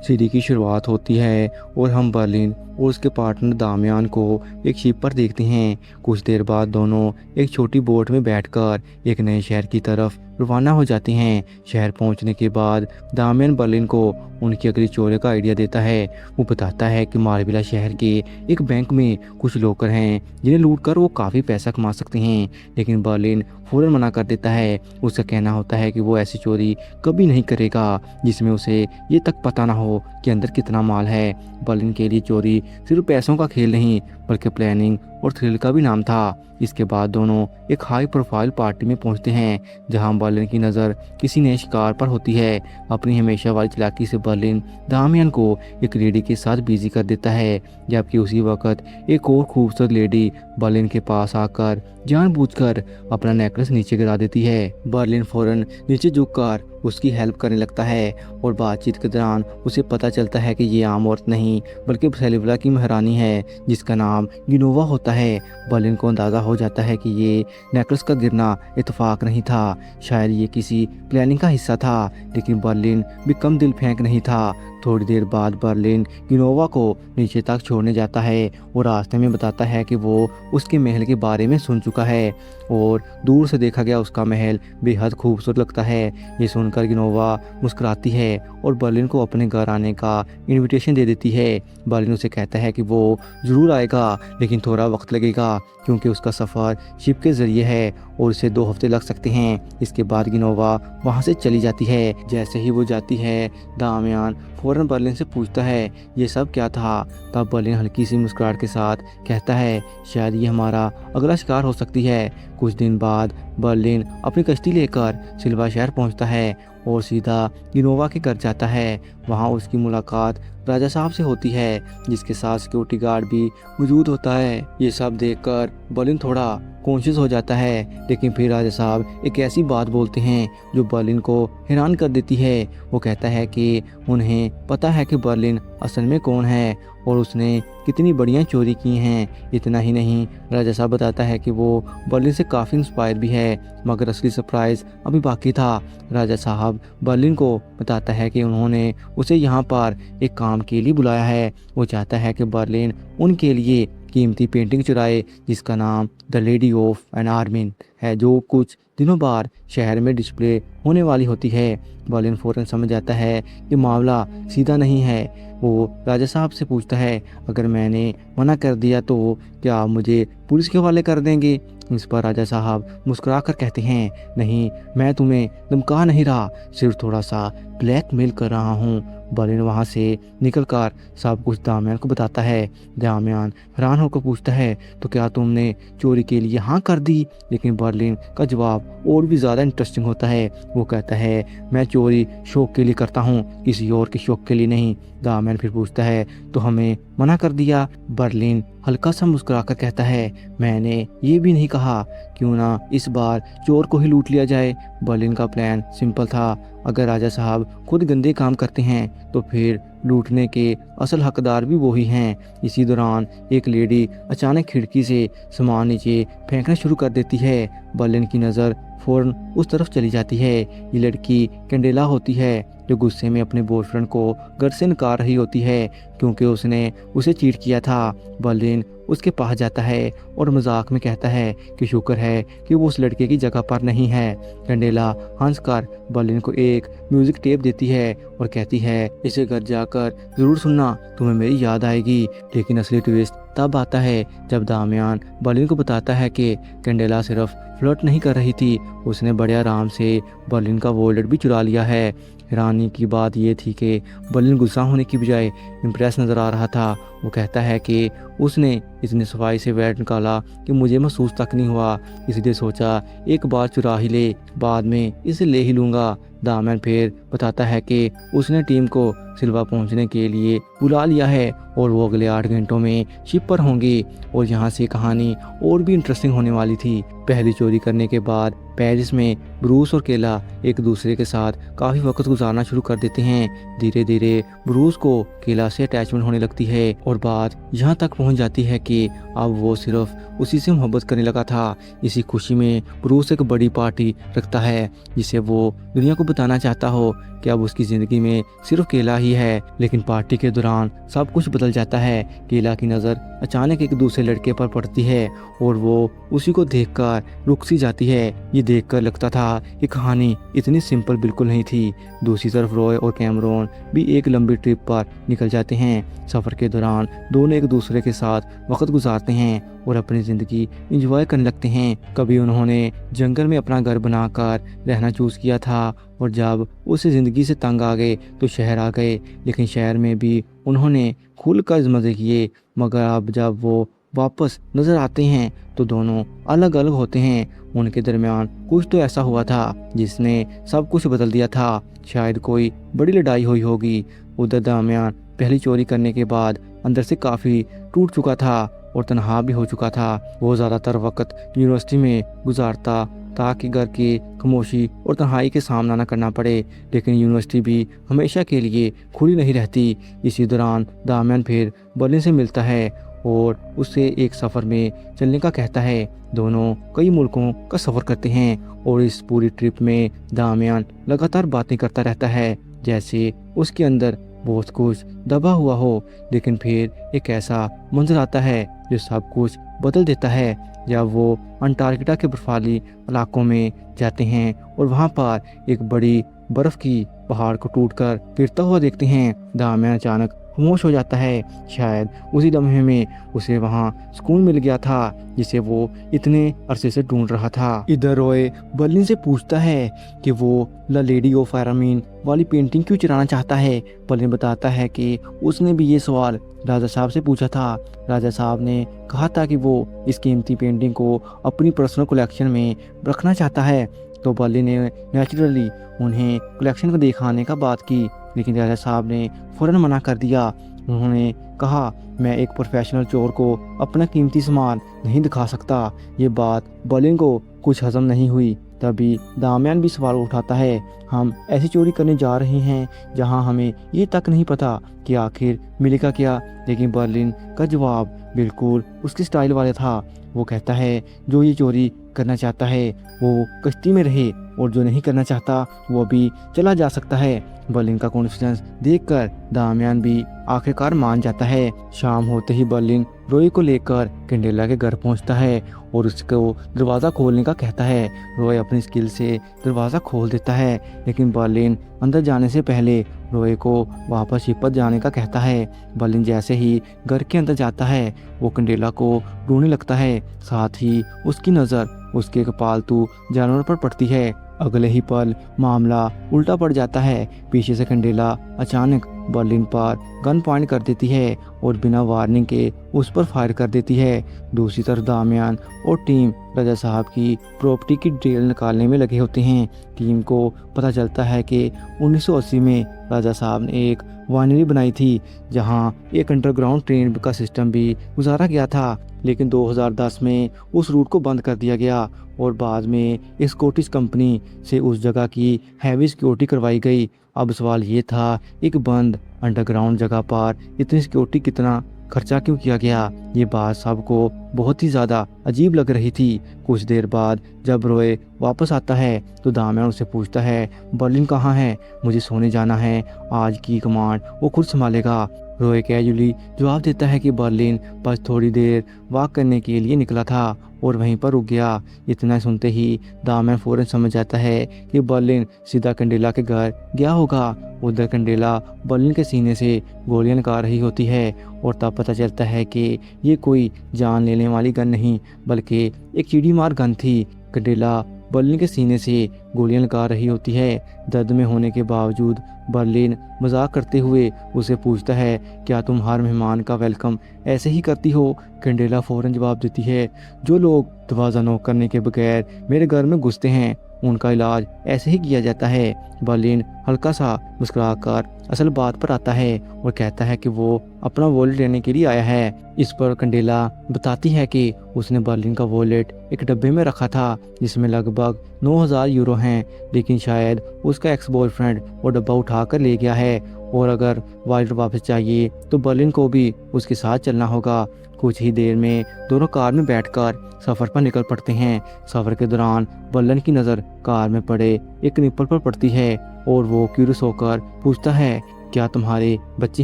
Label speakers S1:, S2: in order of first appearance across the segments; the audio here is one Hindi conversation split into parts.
S1: सीढ़ी की शुरुआत होती है और हम बर्लिन और उसके पार्टनर दामियान को एक शिप पर देखते हैं। कुछ देर बाद दोनों एक छोटी बोट में बैठकर एक नए शहर की तरफ रवाना हो जाते हैं। शहर पहुंचने के बाद दामियान बर्लिन को उनकी अगली चोरी का आइडिया देता है। वो बताता है कि मार्विला शहर के एक बैंक में कुछ लॉकर हैं जिन्हें लूटकर वो काफ़ी पैसा कमा सकते हैं, लेकिन बर्लिन फौरन मना कर देता है। उसका कहना होता है कि वो ऐसी चोरी कभी नहीं करेगा जिसमें उसे ये तक पता ना हो कि अंदर कितना माल है। बर्लिन के लिए चोरी सिर्फ पैसों का खेल नहीं बल्कि प्लानिंग और थ्रिल का भी नाम था। इसके बाद दोनों एक हाई प्रोफाइल पार्टी में पहुंचते हैं जहां बर्लिन की नज़र किसी नए शिकार पर होती है। अपनी हमेशा वाली चालाकी से बर्लिन दामियान को एक लेडी के साथ बिजी कर देता है, जबकि उसी वक्त एक और खूबसूरत लेडी बर्लिन के पास आकर जानबूझकर अपना नेकलेस नीचे गिरा देती है। बर्लिन फौरन नीचे झुककर उसकी हेल्प करने लगता है और बातचीत के दौरान उसे पता चलता है कि ये आम औरत नहीं बल्कि सेलिब्रा की महारानी है जिसका नाम गिनोवा होता है। बर्लिन को अंदाज़ा हो जाता है कि ये नेकलेस का गिरना इत्तेफाक नहीं था, शायद ये किसी प्लानिंग का हिस्सा था, लेकिन बर्लिन भी कम दिल फेंक नहीं था। थोड़ी देर बाद बर्लिन गिनोवा को नीचे तक छोड़ने जाता है और रास्ते में बताता है कि वो उसके महल के बारे में सुन चुका है और दूर से देखा गया उसका महल बेहद खूबसूरत लगता है। ये सुनकर गिनोवा मुस्कुराती है और बर्लिन को अपने घर आने का इनविटेशन दे देती है। बर्लिन उसे कहता है कि वो ज़रूर आएगा लेकिन थोड़ा वक्त लगेगा क्योंकि उसका सफ़र शिप के ज़रिए है और उसे 2 हफ्ते लग सकते हैं। इसके बाद गिनोवा वहाँ से चली जाती है। जैसे ही वो जाती है दामियान फौरन बर्लिन से पूछता है ये सब क्या था। तब बर्लिन हल्की सी मुस्कुराहट के साथ कहता है शायद ये हमारा अगला शिकार हो सकती है। कुछ दिन बाद बर्लिन अपनी कश्ती लेकर सिल्वा शहर पहुंचता है और सीधा गिनोवा के घर जाता है। वहां उसकी मुलाकात राजा साहब से होती है जिसके साथ सिक्योरिटी गार्ड भी मौजूद होता है। ये सब देखकर बर्लिन थोड़ा कॉन्शियस हो जाता है, लेकिन फिर राजा साहब एक ऐसी बात बोलते हैं जो बर्लिन को हैरान कर देती है। वो कहता है कि उन्हें पता है कि बर्लिन असल में कौन है और उसने कितनी बढ़िया चोरी की हैं। इतना ही नहीं, राजा साहब बताता है कि वो बर्लिन से काफ़ी इंस्पायर भी है, मगर असली सरप्राइज़ अभी बाकी था। राजा साहब बर्लिन को बताता है कि उन्होंने उसे यहाँ पर एक काम के लिए बुलाया है। वो चाहता है कि बर्लिन उनके लिए कीमती पेंटिंग चुराए जिसका नाम the lady of an ermine है, जो कुछ दिनों बाद शहर में डिस्प्ले होने वाली होती है। बर्लिन फौरन समझ जाता है कि मामला सीधा नहीं है। वो राजा साहब से पूछता है अगर मैंने मना कर दिया तो क्या आप मुझे पुलिस के हवाले कर देंगे। इस पर राजा साहब मुस्कुराकर कहते हैं नहीं, मैं तुम्हें धमका नहीं रहा, सिर्फ थोड़ा सा ब्लैकमेल कर रहा हूँ। बर्लिन वहाँ से निकलकर सब कुछ दामियान को बताता है। दामियान हैरान होकर पूछता है तो क्या तुमने चोरी के लिए हाँ कर दी। लेकिन बर्लिन का जवाब और भी ज़्यादा इंटरेस्टिंग होता है। वो कहता है मैं चोरी शौक के लिए करता हूँ, किसी और के शौक के लिए नहीं। दामियान फिर पूछता है तो हमें मना कर दिया। बर्लिन हल्का सा मुस्कुराकर कहता है मैंने ये भी नहीं कहा, क्यों ना इस बार चोर को ही लूट लिया जाए। बर्लिन का प्लान सिंपल था, अगर राजा साहब खुद गंदे काम करते हैं तो फिर लूटने के असल हकदार भी वही हैं। इसी दौरान एक लेडी अचानक खिड़की से सामान नीचे फेंकना शुरू कर देती है। बर्लिन की नज़र फौरन उस तरफ चली जाती है। ये लड़की कैंडेला होती है जो गुस्से में अपने बॉयफ्रेंड को घर से निकाल रही होती है क्योंकि उसने उसे चीट किया था। बर्लिन उसके पास जाता है और मजाक में कहता है कि शुक्र है कि वो उस लड़के की जगह पर नहीं है। कैंडेला हंसकर बर्लिन को एक म्यूजिक टेप देती है और कहती है इसे घर जाकर ज़रूर सुनना, तुम्हें मेरी याद आएगी। लेकिन असली ट्विस्ट तब आता है जब दामियान बर्लिन को बताता है कि कैंडेला सिर्फ फ्लर्ट नहीं कर रही थी, उसने बड़े आराम से बर्लिन का वॉलेट भी चुरा लिया है। हैरानी की बात यह थी कि बर्लिन गुस्सा होने की बजाय इम्प्रेस नज़र आ रहा था। वो कहता है कि उसने इतनी सफाई से वैट निकाला कि मुझे महसूस तक नहीं हुआ, इसलिए सोचा एक बार चुरा ही ले, बाद में इसे ले ही लूँगा। दामियान फिर बताता है कि उसने टीम को सिल्वा पहुंचने के लिए बुला लिया है और वो अगले 8 घंटों में शिप पर होंगे और यहाँ से कहानी और भी इंटरेस्टिंग होने वाली थी। पहली चोरी करने के बाद पेरिस में ब्रूस और केला एक दूसरे के साथ काफ़ी वक्त गुजारना शुरू कर देते हैं। धीरे धीरे ब्रूस को केला से अटैचमेंट होने लगती है और बात यहाँ तक पहुँच जाती है कि अब वो सिर्फ उसी से मोहब्बत करने लगा था। इसी खुशी में ब्रूस एक बड़ी पार्टी रखता है जिसे वो दुनिया को बताना चाहता हो कि अब उसकी ज़िंदगी में सिर्फ केला ही है। लेकिन पार्टी के दौरान सब कुछ बदल जाता है। केला की नज़र अचानक एक दूसरे लड़के पर पड़ती है और वो उसी को देखकर रुक सी जाती है। ये देखकर लगता था कि कहानी इतनी सिंपल बिल्कुल नहीं थी। दूसरी तरफ रॉय और कैमरॉन भी एक लंबी ट्रिप पर निकल जाते हैं। सफ़र के दौरान दोनों एक दूसरे के साथ वक्त गुजारते हैं और अपनी ज़िंदगी इंजॉय करने लगते हैं। कभी उन्होंने जंगल में अपना घर बनाकर रहना चूज़ किया था और जब उस ज़िंदगी से तंग आ गए तो शहर आ गए। लेकिन शहर में भी उन्होंने खुलकर मज़े किए। मगर अब जब वो वापस नज़र आते हैं तो दोनों अलग अलग होते हैं। उनके दरमियान कुछ तो ऐसा हुआ था जिसने सब कुछ बदल दिया था। शायद कोई बड़ी लड़ाई हुई होगी। उधर दामियान पहली चोरी करने के बाद अंदर से काफ़ी टूट चुका था और तनहा भी हो चुका था। वो ज़्यादातर वक्त यूनिवर्सिटी में गुजारता ताकि घर की खामोशी और तन्हाई के सामना न करना पड़े। लेकिन यूनिवर्सिटी भी हमेशा के लिए खुली नहीं रहती। इसी दौरान दामियान फिर बर्लिन से मिलता है और उससे एक सफ़र में चलने का कहता है। दोनों कई मुल्कों का सफ़र करते हैं और इस पूरी ट्रिप में दामियान लगातार बातें करता रहता है जैसे उसके अंदर बहुत कुछ दबा हुआ हो। लेकिन फिर एक ऐसा मंजर आता है जो सब कुछ बदल देता है जब वो अंटार्कटिका के बर्फाली इलाकों में जाते हैं और वहाँ पर एक बड़ी बर्फ़ की पहाड़ को टूटकर गिरता हुआ देखते हैं। दामियान अचानक खामोश हो जाता है। शायद उसी लम्हे में उसे वहाँ सुकून मिल गया था जिसे वो इतने अरसे से ढूंढ रहा था। इधर रॉय बर्लिन से पूछता है कि वो द लेडी ऑफ एरामीन वाली पेंटिंग क्यों चुराना चाहता है। बर्लिन बताता है कि उसने भी ये सवाल राजा साहब से पूछा था। राजा साहब ने कहा था कि वो इस कीमती पेंटिंग को अपनी पर्सनल कलेक्शन में रखना चाहता है। तो बर्लिन ने नेचुरली उन्हें कलेक्शन को दिखाने का बात की। लेकिन राजा साहब ने फ़ौरन मना कर दिया। उन्होंने कहा, मैं एक प्रोफेशनल चोर को अपना कीमती सामान नहीं दिखा सकता। ये बात बर्लिन को कुछ हजम नहीं हुई। तभी दामियान भी सवाल उठाता है, हम ऐसी चोरी करने जा रहे हैं जहां हमें ये तक नहीं पता कि आखिर मिलेगा क्या। लेकिन बर्लिन का जवाब बिल्कुल उसके स्टाइल वाला था। वो कहता है, जो ये चोरी करना चाहता है वो कश्ती में रहे और जो नहीं करना चाहता वो भी चला जा सकता है। बर्लिन का कॉन्फिडेंस देखकर दामियान भी आखिरकार मान जाता है। शाम होते ही बर्लिन रॉय को लेकर कैंडेला के घर पहुंचता है और उसको दरवाज़ा खोलने का कहता है। रॉय अपनी स्किल से दरवाज़ा खोल देता है लेकिन बर्लिन अंदर जाने से पहले रॉय को वापस शिप पर जाने का कहता है। बर्लिन जैसे ही घर के अंदर जाता है वो कैंडेला को ढूंढने लगता है। साथ ही उसकी नज़र उसके एक पालतू जानवर पर पड़ती है। अगले ही पल मामला उल्टा पड़ जाता है। पीछे से कैंडेला अचानक बर्लिन पर गन पॉइंट कर देती है और बिना वार्निंग के उस पर फायर कर देती है। दूसरी तरफ दामियान और टीम राजा साहब की प्रॉपर्टी की डिटेल निकालने में लगे होते हैं। टीम को पता चलता है कि 1980 में राजा साहब ने एक वाइनरी बनाई थी जहां एक अंडरग्राउंड ट्रेन का सिस्टम भी गुजारा गया था। लेकिन 2010 में उस रूट को बंद कर दिया गया और बाद में एक स्कॉटिश कंपनी से उस जगह की हैवी सिक्योरिटी करवाई गई। अब सवाल ये था, एक बंद अंडरग्राउंड जगह पर इतनी सिक्योरिटी कितना खर्चा क्यों किया गया। ये बात सबको बहुत ही ज़्यादा अजीब लग रही थी। कुछ देर बाद जब रॉय वापस आता है तो दामियान उससे पूछता है, बर्लिन कहाँ है, मुझे सोने जाना है, आज की कमांड वो खुद संभालेगा। रॉय कैजुअली जवाब देता है कि बर्लिन बस थोड़ी देर वॉक करने के लिए निकला था और वहीं पर रुक गया। इतना सुनते ही दामियान फौरन समझ जाता है कि बर्लिन सीधा कैंडेला के घर गया होगा। उधर कैंडेला बर्लिन के सीने से गोलियां निकाल रही होती है और तब पता चलता है कि ये कोई जान लेने वाली गन नहीं बल्कि एक चिड़ी मार गन थी। कैंडेला बर्लिन के सीने से गोलियां निकाल रही होती है। दर्द में होने के बावजूद बर्लिन मजाक करते हुए उसे पूछता है, क्या तुम हर मेहमान का वेलकम ऐसे ही करती हो। कैंडेला फौरन जवाब देती है, जो लोग दरवाज़ा नॉक करने के बगैर मेरे घर में घुसते हैं उनका इलाज ऐसे ही किया जाता है। बर्लिन हल्का सा मुस्कुराकर असल बात पर आता है और कहता है कि वो अपना वॉलेट लेने के लिए आया है। इस पर कैंडेला बताती है कि उसने बर्लिन का वॉलेट एक डब्बे में रखा था जिसमें लगभग 9000 यूरो हैं, लेकिन शायद उसका एक्स बॉयफ्रेंड वो डब्बा उठाकर ले गया है और अगर वॉलेट वापस चाहिए तो बर्लिन को भी उसके साथ चलना होगा। कुछ ही देर में दोनों कार में बैठकर सफ़र पर निकल पड़ते हैं। सफ़र के दौरान बर्लिन की नज़र कार में पड़े एक निप्पल पर पड़ती है और वो क्यूरियस होकर पूछता है, क्या तुम्हारे बच्चे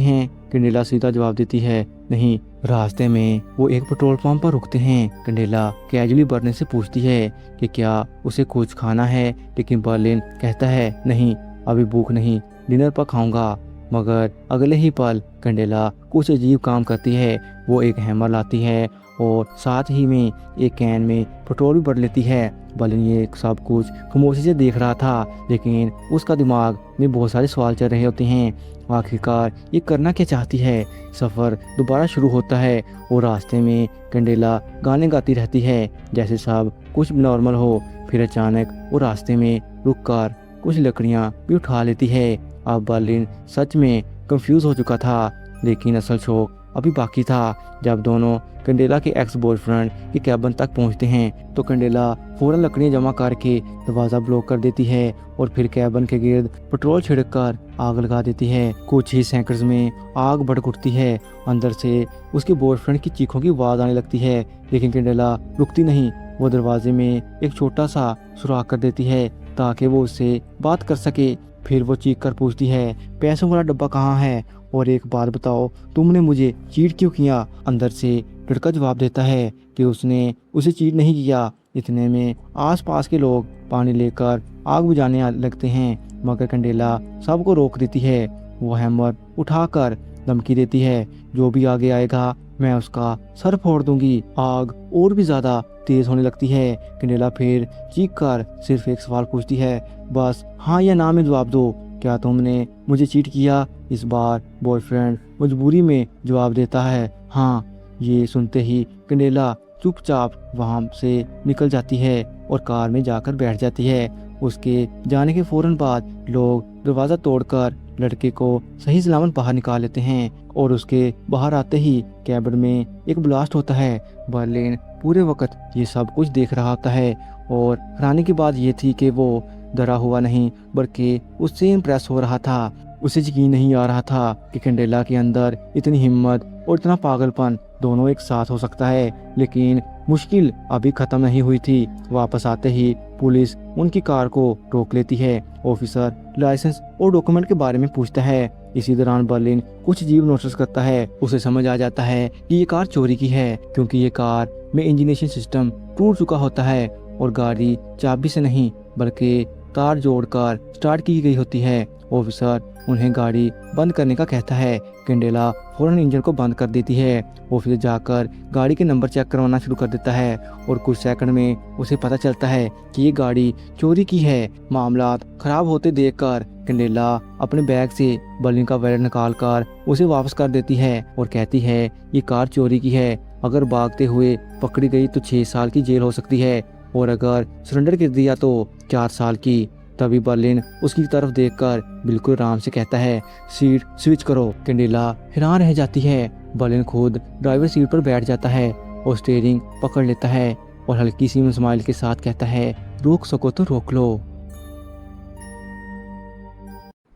S1: हैं? कैंडेला सीधा जवाब देती है, नहीं। रास्ते में वो एक पेट्रोल पंप पर रुकते हैं। कैंडेला कैजुअली बर्लिन से पूछती है कि क्या उसे कुछ खाना है, लेकिन बर्लिन कहता है, नहीं, अभी भूख नहीं, डिनर पर खाऊंगा। मगर अगले ही पल कैंडेला कुछ अजीब काम करती है। वो एक हैमर लाती है और साथ ही में एक कैन में पेट्रोल भी भर लेती है। बर्लिन ये सब कुछ खामोशी से देख रहा था, लेकिन उसका दिमाग में बहुत सारे सवाल चल रहे होते हैं। आखिरकार ये करना क्या चाहती है? सफ़र दोबारा शुरू होता है और रास्ते में कैंडेला गाने गाती रहती है जैसे सब कुछ नॉर्मल हो। फिर अचानक वो रास्ते में रुककर कुछ लकड़ियाँ भी उठा लेती है। अब बर्लिन सच में कंफ्यूज हो चुका था, लेकिन असल शौक अभी बाकी था। जब दोनों कैंडेला के एक्स बॉयफ्रेंड के कैबिन तक पहुंचते हैं तो कैंडेला फौरन लकड़ियां जमा करके दरवाज़ा ब्लॉक कर देती है और फिर कैबिन के गिर्द पेट्रोल छिड़ककर आग लगा देती है। कुछ ही सेकंड्स में आग भड़क उठती है। अंदर से उसके बॉयफ्रेंड की चीखों की आवाज़ आने लगती है, लेकिन कैंडेला रुकती नहीं। वो दरवाजे में एक छोटा सा सुराख कर देती है ताकि वो उससे बात कर सके। फिर वो चीख कर पूछती है, पैसों वाला डब्बा कहाँ है? और एक बात बताओ, तुमने मुझे चीट क्यों किया? अंदर से लड़का जवाब देता है कि उसने उसे चीट नहीं किया। इतने में आसपास के लोग पानी लेकर आग बुझाने लगते हैं, मगर कैंडेला सबको रोक देती है। वो हैमर उठाकर धमकी देती है, जो भी आगे आएगा मैं उसका सर फोड़ दूंगी। आग और भी ज़्यादा तेज होने लगती है। कैंडेला फिर चीख कर सिर्फ एक सवाल पूछती है, बस हाँ या ना में जवाब दो, क्या तुमने मुझे चीट किया? इस बार बॉयफ्रेंड मजबूरी में जवाब देता है, हाँ। ये सुनते ही कैंडेला चुपचाप वहाँ से निकल जाती है और कार में जाकर बैठ जाती है। उसके जाने के फौरन बाद लोग दरवाज़ा तोड़कर लड़के को सही सलामत बाहर निकाल लेते हैं और उसके बाहर आते ही कैबिन में एक ब्लास्ट होता है। बर्लिन पूरे वक्त ये सब कुछ देख रहा होता है और हैरानी की बात ये थी कि वो डरा हुआ नहीं बल्कि उससे इम्प्रेस हो रहा था। उसे यकीन नहीं आ रहा था कि कैंडेला के अंदर इतनी हिम्मत और इतना पागलपन दोनों एक साथ हो सकता है। लेकिन मुश्किल अभी खत्म नहीं हुई थी। वापस आते ही पुलिस उनकी कार को रोक लेती है। ऑफिसर लाइसेंस और डॉक्यूमेंट के बारे में पूछता है। इसी दौरान बर्लिन कुछ अजीब नोटिस करता है। उसे समझ आ जाता है कि ये कार चोरी की है, क्योंकि ये कार में इंजीनियरेशन सिस्टम टूट चुका होता है और गाड़ी चाबी से नहीं बल्कि तार जोड़कर स्टार्ट की गई होती है। ऑफिसर उन्हें गाड़ी बंद करने का कहता है। कैंडेला फौरन इंजन को बंद कर देती है। ऑफिसर जाकर गाड़ी के नंबर चेक करवाना शुरू कर देता है और कुछ सेकंड में उसे पता चलता है कि ये गाड़ी चोरी की है। मामला खराब होते देखकर कैंडेला अपने बैग से बर्लिन का वॉलेट निकाल कर उसे वापस कर देती है और कहती है, ये कार चोरी की है। अगर भागते हुए पकड़ी गई तो 6 साल की जेल हो सकती है और अगर सरेंडर कर दिया तो 4 साल की। तभी बर्लिन उसकी तरफ देखकर बिल्कुल आराम से कहता है, सीट स्विच करो। कैंडेला हैरान रह जाती है। बर्लिन खुद ड्राइवर सीट पर बैठ जाता है और स्टीयरिंग पकड़ लेता है और हल्की सी स्माइल के साथ कहता है, रोक सको तो रोक लो।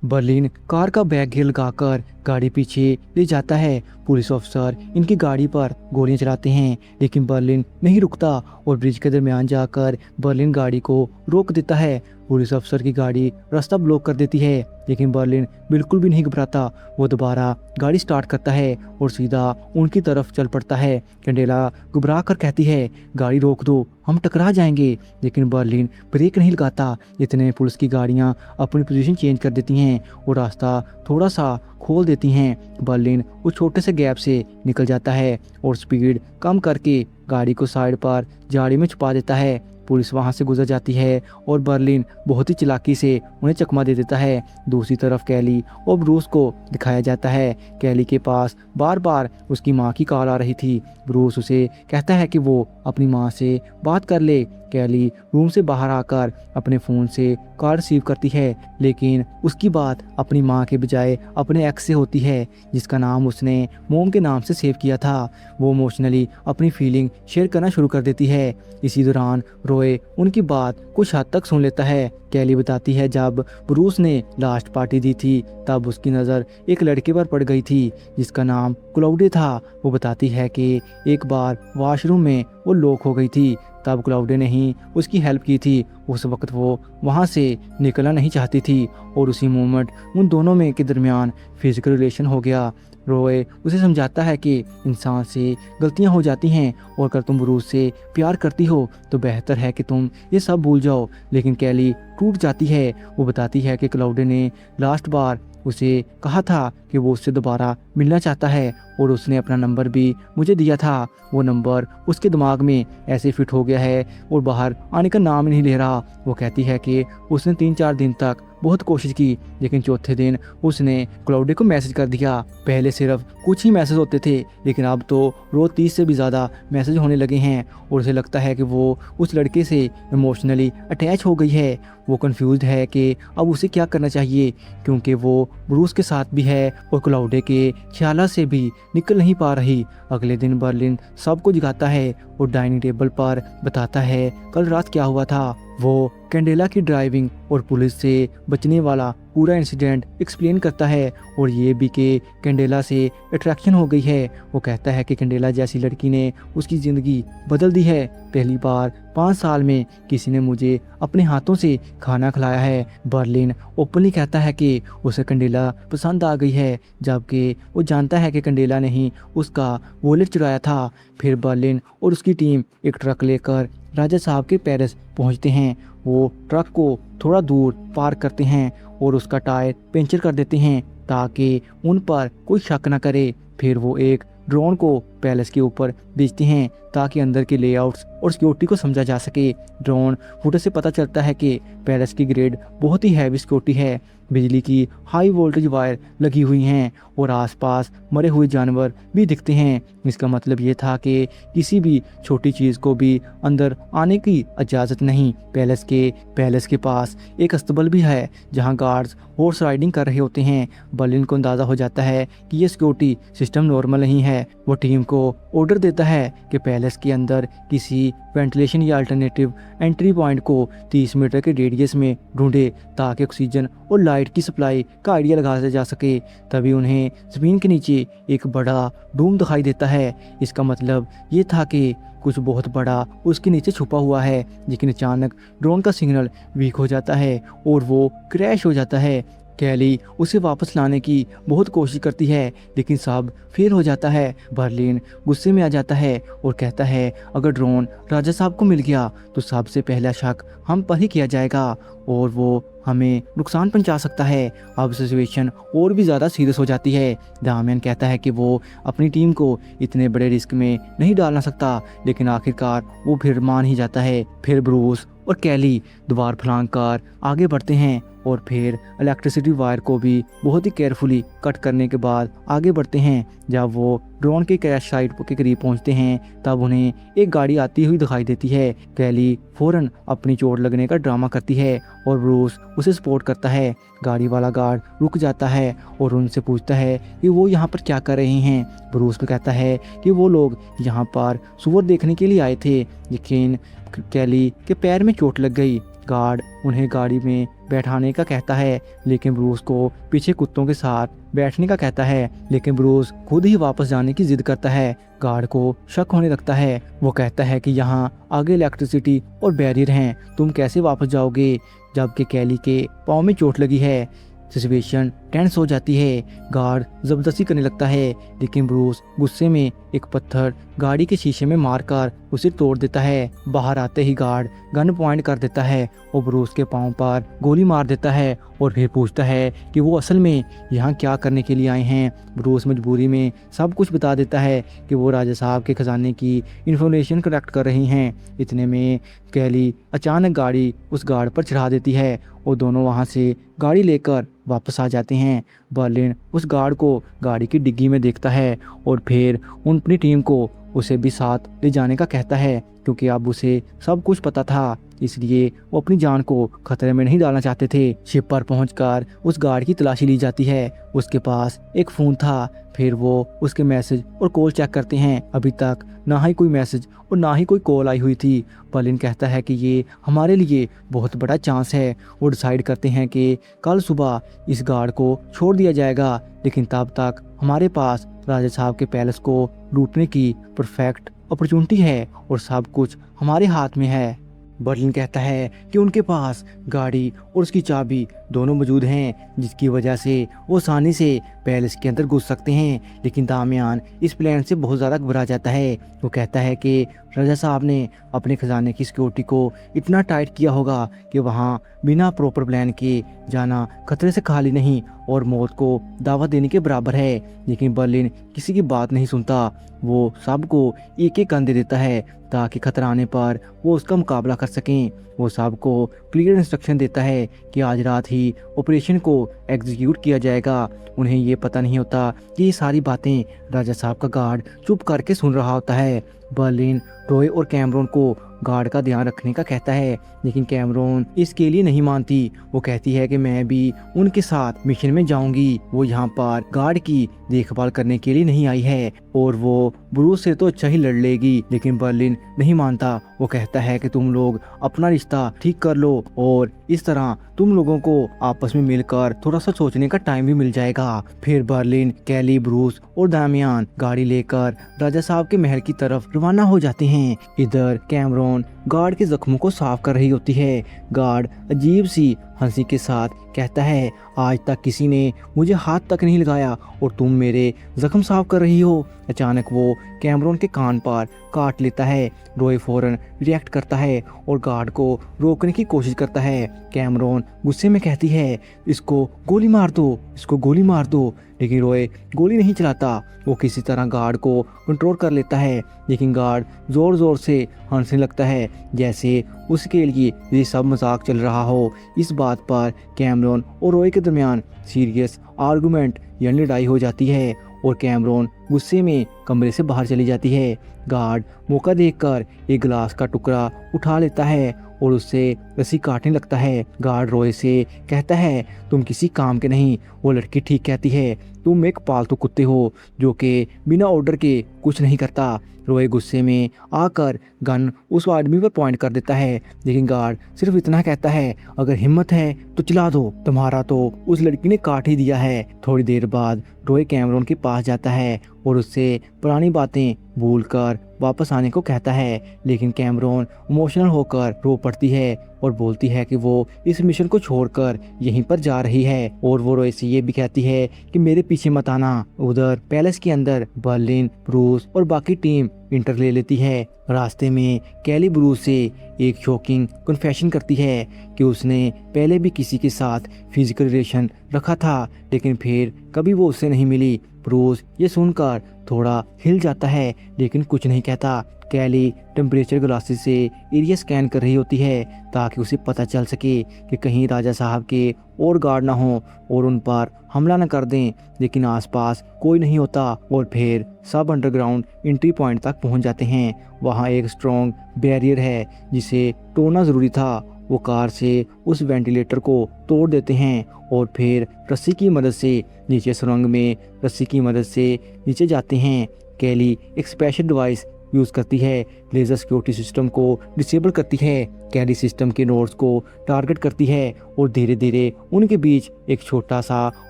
S1: बर्लिन कार का बैग घेर लगाकर गाड़ी पीछे ले जाता है। पुलिस ऑफिसर इनकी गाड़ी पर गोलियां चलाते हैं, लेकिन बर्लिन नहीं रुकता और ब्रिज के दरमियान जाकर बर्लिन गाड़ी को रोक देता है। पुलिस अफसर की गाड़ी रास्ता ब्लॉक कर देती है, लेकिन बर्लिन बिल्कुल भी नहीं घबराता। वो दोबारा गाड़ी स्टार्ट करता है और सीधा उनकी तरफ चल पड़ता है। कैंडेला घबरा कर कहती है, गाड़ी रोक दो, हम टकरा जाएंगे, लेकिन बर्लिन ब्रेक नहीं लगाता। इतने में पुलिस की गाड़ियां अपनी पोजीशन चेंज कर देती हैं और रास्ता थोड़ा सा खोल देती हैं। बर्लिन उस छोटे से गैप से निकल जाता है और स्पीड कम करके गाड़ी को साइड पर झाड़ी में छुपा देता है। पुलिस वहां से गुजर जाती है और बर्लिन बहुत ही चालाकी से उन्हें चकमा दे देता है। दूसरी तरफ कैली और ब्रूस को दिखाया जाता है। कैली के पास बार बार उसकी मां की कॉल आ रही थी। ब्रूस उसे कहता है कि वो अपनी मां से बात कर ले। कैली रूम से बाहर आकर अपने फ़ोन से कॉल रिसीव करती है, लेकिन उसकी बात अपनी मां के बजाय अपने एक्स से होती है, जिसका नाम उसने मोम के नाम से सेव किया था। वो इमोशनली अपनी फीलिंग शेयर करना शुरू कर देती है। इसी दौरान रॉय उनकी बात कुछ हद तक सुन लेता है। कैली बताती है, जब ब्रूस ने लास्ट पार्टी दी थी तब उसकी नज़र एक लड़के पर पड़ गई थी जिसका नाम क्लाउडी था। वो बताती है कि एक बार वॉशरूम में वो लॉक हो गई थी, तब क्लाउडे ने ही उसकी हेल्प की थी। उस वक्त वो वहाँ से निकलना नहीं चाहती थी और उसी मोमेंट उन दोनों में के दरमियान फिजिकल रिलेशन हो गया। रोए उसे समझाता है कि इंसान से गलतियां हो जाती हैं और अगर तुम रूस से प्यार करती हो तो बेहतर है कि तुम ये सब भूल जाओ। लेकिन कैली टूट जाती है। वो बताती है कि क्लाउडे ने लास्ट बार उसे कहा था कि वो उससे दोबारा मिलना चाहता है और उसने अपना नंबर भी मुझे दिया था। वो नंबर उसके दिमाग में ऐसे फिट हो गया है और बाहर आने का नाम नहीं ले रहा। वो कहती है कि उसने 3-4 दिन तक बहुत कोशिश की, लेकिन चौथे दिन उसने क्लाउडे को मैसेज कर दिया। पहले सिर्फ कुछ ही मैसेज होते थे, लेकिन अब तो रोज 30 से भी ज़्यादा मैसेज होने लगे हैं और उसे लगता है कि वो उस लड़के से इमोशनली अटैच हो गई है। वो कंफ्यूज है कि अब उसे क्या करना चाहिए, क्योंकि वो ब्रूस के साथ भी है और क्लाउडे के ख्याल से भी निकल नहीं पा रही। अगले दिन बर्लिन सबको जगाता है और डाइनिंग टेबल पर बताता है कल रात क्या हुआ था। वो कैंडेला की ड्राइविंग और पुलिस से बचने वाला पूरा इंसिडेंट एक्सप्लेन करता है और ये भी कि कैंडेला से अट्रैक्शन हो गई है। वो कहता है कि कैंडेला जैसी लड़की ने उसकी ज़िंदगी बदल दी है। पहली बार 5 साल में किसी ने मुझे अपने हाथों से खाना खिलाया है। बर्लिन ओपनली कहता है कि उसे कैंडेला पसंद आ गई है, जबकि वो जानता है कि कैंडेला ने ही उसका वॉलेट चुराया था। फिर बर्लिन और उसकी टीम एक ट्रक लेकर राजा साहब के पेरिस पहुंचते हैं। वो ट्रक को थोड़ा दूर पार्क करते हैं और उसका टायर पंचर कर देते हैं ताकि उन पर कोई शक न करे। फिर वो एक ड्रोन को पैलेस के ऊपर भेजते हैं ताकि अंदर के लेआउट्स और सिक्योरिटी को समझा जा सके। ड्रोन फुटेज से पता चलता है कि पैलेस की ग्रिड बहुत ही हैवी सिक्योरिटी है। बिजली की हाई वोल्टेज वायर लगी हुई हैं और आसपास मरे हुए जानवर भी दिखते हैं। इसका मतलब ये था कि किसी भी छोटी चीज़ को भी अंदर आने की इजाज़त नहीं। पैलेस के पास एक अस्तबल भी है जहां गार्ड्स हॉर्स राइडिंग कर रहे होते हैं। बर्लिन को अंदाज़ा हो जाता है कि ये सिक्योरिटी सिस्टम नॉर्मल नहीं है। वो टीम को ऑर्डर देता है कि पैलेस के अंदर किसी वेंटिलेशन या अल्टरनेटिव एंट्री पॉइंट को 30 मीटर के रेडियस में ढूंढे ताकि ऑक्सीजन और लाइट की सप्लाई का आइडिया लगाया जा सके। तभी उन्हें ज़मीन के नीचे एक बड़ा डूम दिखाई देता है। इसका मतलब ये था कि कुछ बहुत बड़ा उसके नीचे छुपा हुआ है। लेकिन अचानक ड्रोन का सिग्नल वीक हो जाता है और वो क्रैश हो जाता है। कैली उसे वापस लाने की बहुत कोशिश करती है, लेकिन सब फेल हो जाता है। बर्लिन गुस्से में आ जाता है और कहता है अगर ड्रोन राजा साहब को मिल गया तो सबसे पहला शक हम पर ही किया जाएगा और वो हमें नुकसान पहुंचा सकता है। अब सिचुएशन और भी ज़्यादा सीरियस हो जाती है। दामियन कहता है कि वो अपनी टीम को इतने बड़े रिस्क में नहीं डालना सकता, लेकिन आखिरकार वो फिर मान ही जाता है। फिर ब्रूस और कैली द्वार फलांग कर आगे बढ़ते हैं और फिर इलेक्ट्रिसिटी वायर को भी बहुत ही केयरफुली कट करने के बाद आगे बढ़ते हैं। जब वो ड्रोन के क्रैश साइट के करीब पहुंचते हैं तब उन्हें एक गाड़ी आती हुई दिखाई देती है। कैली फौरन अपनी चोट लगने का ड्रामा करती है और ब्रूस उसे सपोर्ट करता है। गाड़ी वाला गार्ड रुक जाता है और उनसे पूछता है कि वो यहाँ पर क्या कर रहे हैं। ब्रूस को कहता है कि वो लोग यहाँ पर सुअर देखने के लिए आए थे, लेकिन कैली के पैर में चोट लग गई। गार्ड उन्हें गाड़ी में बैठाने का कहता है, लेकिन ब्रूस को पीछे कुत्तों के साथ बैठने का कहता है, लेकिन ब्रूस खुद ही वापस जाने की जिद करता है। गार्ड को शक होने लगता है। वो कहता है कि यहाँ आगे इलेक्ट्रिसिटी और बैरियर हैं, तुम कैसे वापस जाओगे, जबकि कैली के पाँव में चोट लगी है। सिचुएशन टेंस हो जाती है। गार्ड जबरदस्ती करने लगता है, लेकिन ब्रूस गुस्से में एक पत्थर गाड़ी के शीशे में मारकर उसे तोड़ देता है। बाहर आते ही गार्ड गन पॉइंट कर देता है और ब्रूस के पांव पर गोली मार देता है और फिर पूछता है कि वो असल में यहाँ क्या करने के लिए आए हैं। ब्रूस मजबूरी में सब कुछ बता देता है कि वो राजा साहब के खजाने की इन्फॉर्मेशन कलेक्ट कर रही हैं। इतने में कैली अचानक गाड़ी उस गार्ड पर चढ़ा देती है और दोनों वहाँ से गाड़ी लेकर वापस आ जाते हैं। बर्लिन उस गार्ड को गाड़ी की डिग्गी में देखता है और फिर अपनी टीम को उसे भी साथ ले जाने का कहता है, क्योंकि अब उसे सब कुछ पता था, इसलिए वो अपनी जान को खतरे में नहीं डालना चाहते थे। शिप पर पहुंचकर उस गार्ड की तलाशी ली जाती है। उसके पास एक फ़ोन था। फिर वो उसके मैसेज और कॉल चेक करते हैं। अभी तक ना ही कोई मैसेज और ना ही कोई कॉल आई हुई थी। बर्लिन कहता है कि ये हमारे लिए बहुत बड़ा चांस है। वो डिसाइड करते हैं कि कल सुबह इस गार्ड को छोड़ दिया जाएगा, लेकिन तब तक हमारे पास राजा साहब के पैलेस को लूटने की परफेक्ट अपॉर्चुनिटी है और सब कुछ हमारे हाथ में है। बर्लिन कहता है कि उनके पास गाड़ी और उसकी चाबी दोनों मौजूद हैं, जिसकी वजह से वो आसानी से पैलेस के अंदर घुस सकते हैं। लेकिन दामियान इस प्लान से बहुत ज़्यादा घबरा जाता है। वो कहता है कि राजा साहब ने अपने खजाने की सिक्योरिटी को इतना टाइट किया होगा कि वहाँ बिना प्रॉपर प्लान के जाना खतरे से खाली नहीं और मौत को दावत देने के बराबर है। लेकिन बर्लिन किसी की बात नहीं सुनता। वो सबको एक एक गन दे देता है ताकि खतरा आने पर वो उसका मुकाबला कर सकें। वो सबको क्लियर इंस्ट्रक्शन देता है कि आज रात ही ऑपरेशन को एग्जीक्यूट किया जाएगा। उन्हें ये पता नहीं होता कि ये सारी बातें राजा साहब का गार्ड चुप करके सुन रहा होता है। बर्लिन रॉय और कैमरॉन को गार्ड का ध्यान रखने का कहता है, लेकिन कैमरॉन इसके लिए नहीं मानती। वो कहती है कि मैं भी उनके साथ मिशन में जाऊंगी। वो यहाँ पर गार्ड की देखभाल करने के लिए नहीं आई है और वो ब्रूस से तो अच्छा ही लड़ लेगी। लेकिन बर्लिन नहीं मानता। वो कहता है कि तुम लोग अपना रिश्ता ठीक कर लो और इस तरह तुम लोगों को आपस में मिलकर थोड़ा सा सोचने का टाइम भी मिल जाएगा। फिर बर्लिन, कैली, ब्रूस और दामियान गाड़ी लेकर राजा साहब के महल की तरफ रवाना हो जाते हैं। इधर कैमरॉन गार्ड के जख्मों को साफ कर रही होती है। गार्ड अजीब सी हंसी के साथ कहता है, आज तक किसी ने मुझे हाथ तक नहीं लगाया और तुम मेरे जख्म साफ कर रही हो। अचानक वो कैमरॉन के कान पर काट लेता है। रॉय फौरन रिएक्ट करता है और गार्ड को रोकने की कोशिश करता है। कैमरॉन गुस्से में कहती है, इसको गोली मार दो, इसको गोली मार दो। लेकिन रॉय गोली नहीं चलाता। वो किसी तरह गार्ड को कंट्रोल कर लेता है। लेकिन गार्ड ज़ोर ज़ोर से हंसने लगता है, जैसे उसके लिए ये सब मजाक चल रहा हो। इस बात पर कैमरॉन और रॉय के दरमियान सीरियस आर्गुमेंट यानी लड़ाई हो जाती है और कैमरॉन गुस्से में कमरे से बाहर चली जाती है। गार्ड मौका देखकर एक गिलास का टुकड़ा उठा लेता है और उससे रस्सी काटने लगता है। गार्ड रॉय से कहता है, तुम किसी काम के नहीं। वो लड़की ठीक कहती है, तुम एक पालतू कुत्ते हो जो कि बिना ऑर्डर के कुछ नहीं करता। रॉय गुस्से में आकर गन उस आदमी पर पॉइंट कर देता है, लेकिन गार्ड सिर्फ इतना कहता है, अगर हिम्मत है तो चला दो, तुम्हारा तो उस लड़की ने काट ही दिया है। थोड़ी देर बाद रॉय कैमरॉन के पास जाता है और उससे पुरानी बातें भूलकर वापस आने को कहता है। लेकिन कैमरॉन इमोशनल होकर रो पड़ती है और बोलती है कि वो इस मिशन को छोड़कर यहीं पर जा रही है और वो रॉय से ये भी कहती है कि मेरे पीछे मत आना। उधर पैलेस के अंदर बर्लिन, ब्रूस और बाकी टीम इंटर ले लेती है। रास्ते में कैली ब्रूस से एक शॉकिंग कन्फेशन करती है कि उसने पहले भी किसी के साथ फिजिकल रिलेशन रखा था, लेकिन फिर कभी वो उससे नहीं मिली। ब्रूस ये सुनकर थोड़ा हिल जाता है लेकिन कुछ नहीं कहता। कैली टेम्परेचर ग्लासेस से एरिया स्कैन कर रही होती है ताकि उसे पता चल सके कि कहीं राजा साहब के और गार्ड ना हो और उन पर हमला न कर दें, लेकिन आसपास कोई नहीं होता और फिर सब अंडरग्राउंड एंट्री पॉइंट तक पहुंच जाते हैं। वहां एक स्ट्रॉन्ग बैरियर है जिसे तोड़ना ज़रूरी था। वो कार से उस वेंटिलेटर को तोड़ देते हैं और फिर रस्सी की मदद से नीचे सुरंग में रस्सी की मदद से नीचे जाते हैं। कैली एक स्पेशल डिवाइस यूज़ करती है, लेज़र सिक्योरिटी सिस्टम को डिसेबल करती है। कैली सिस्टम के नोड्स को टारगेट करती है और धीरे धीरे उनके बीच एक छोटा सा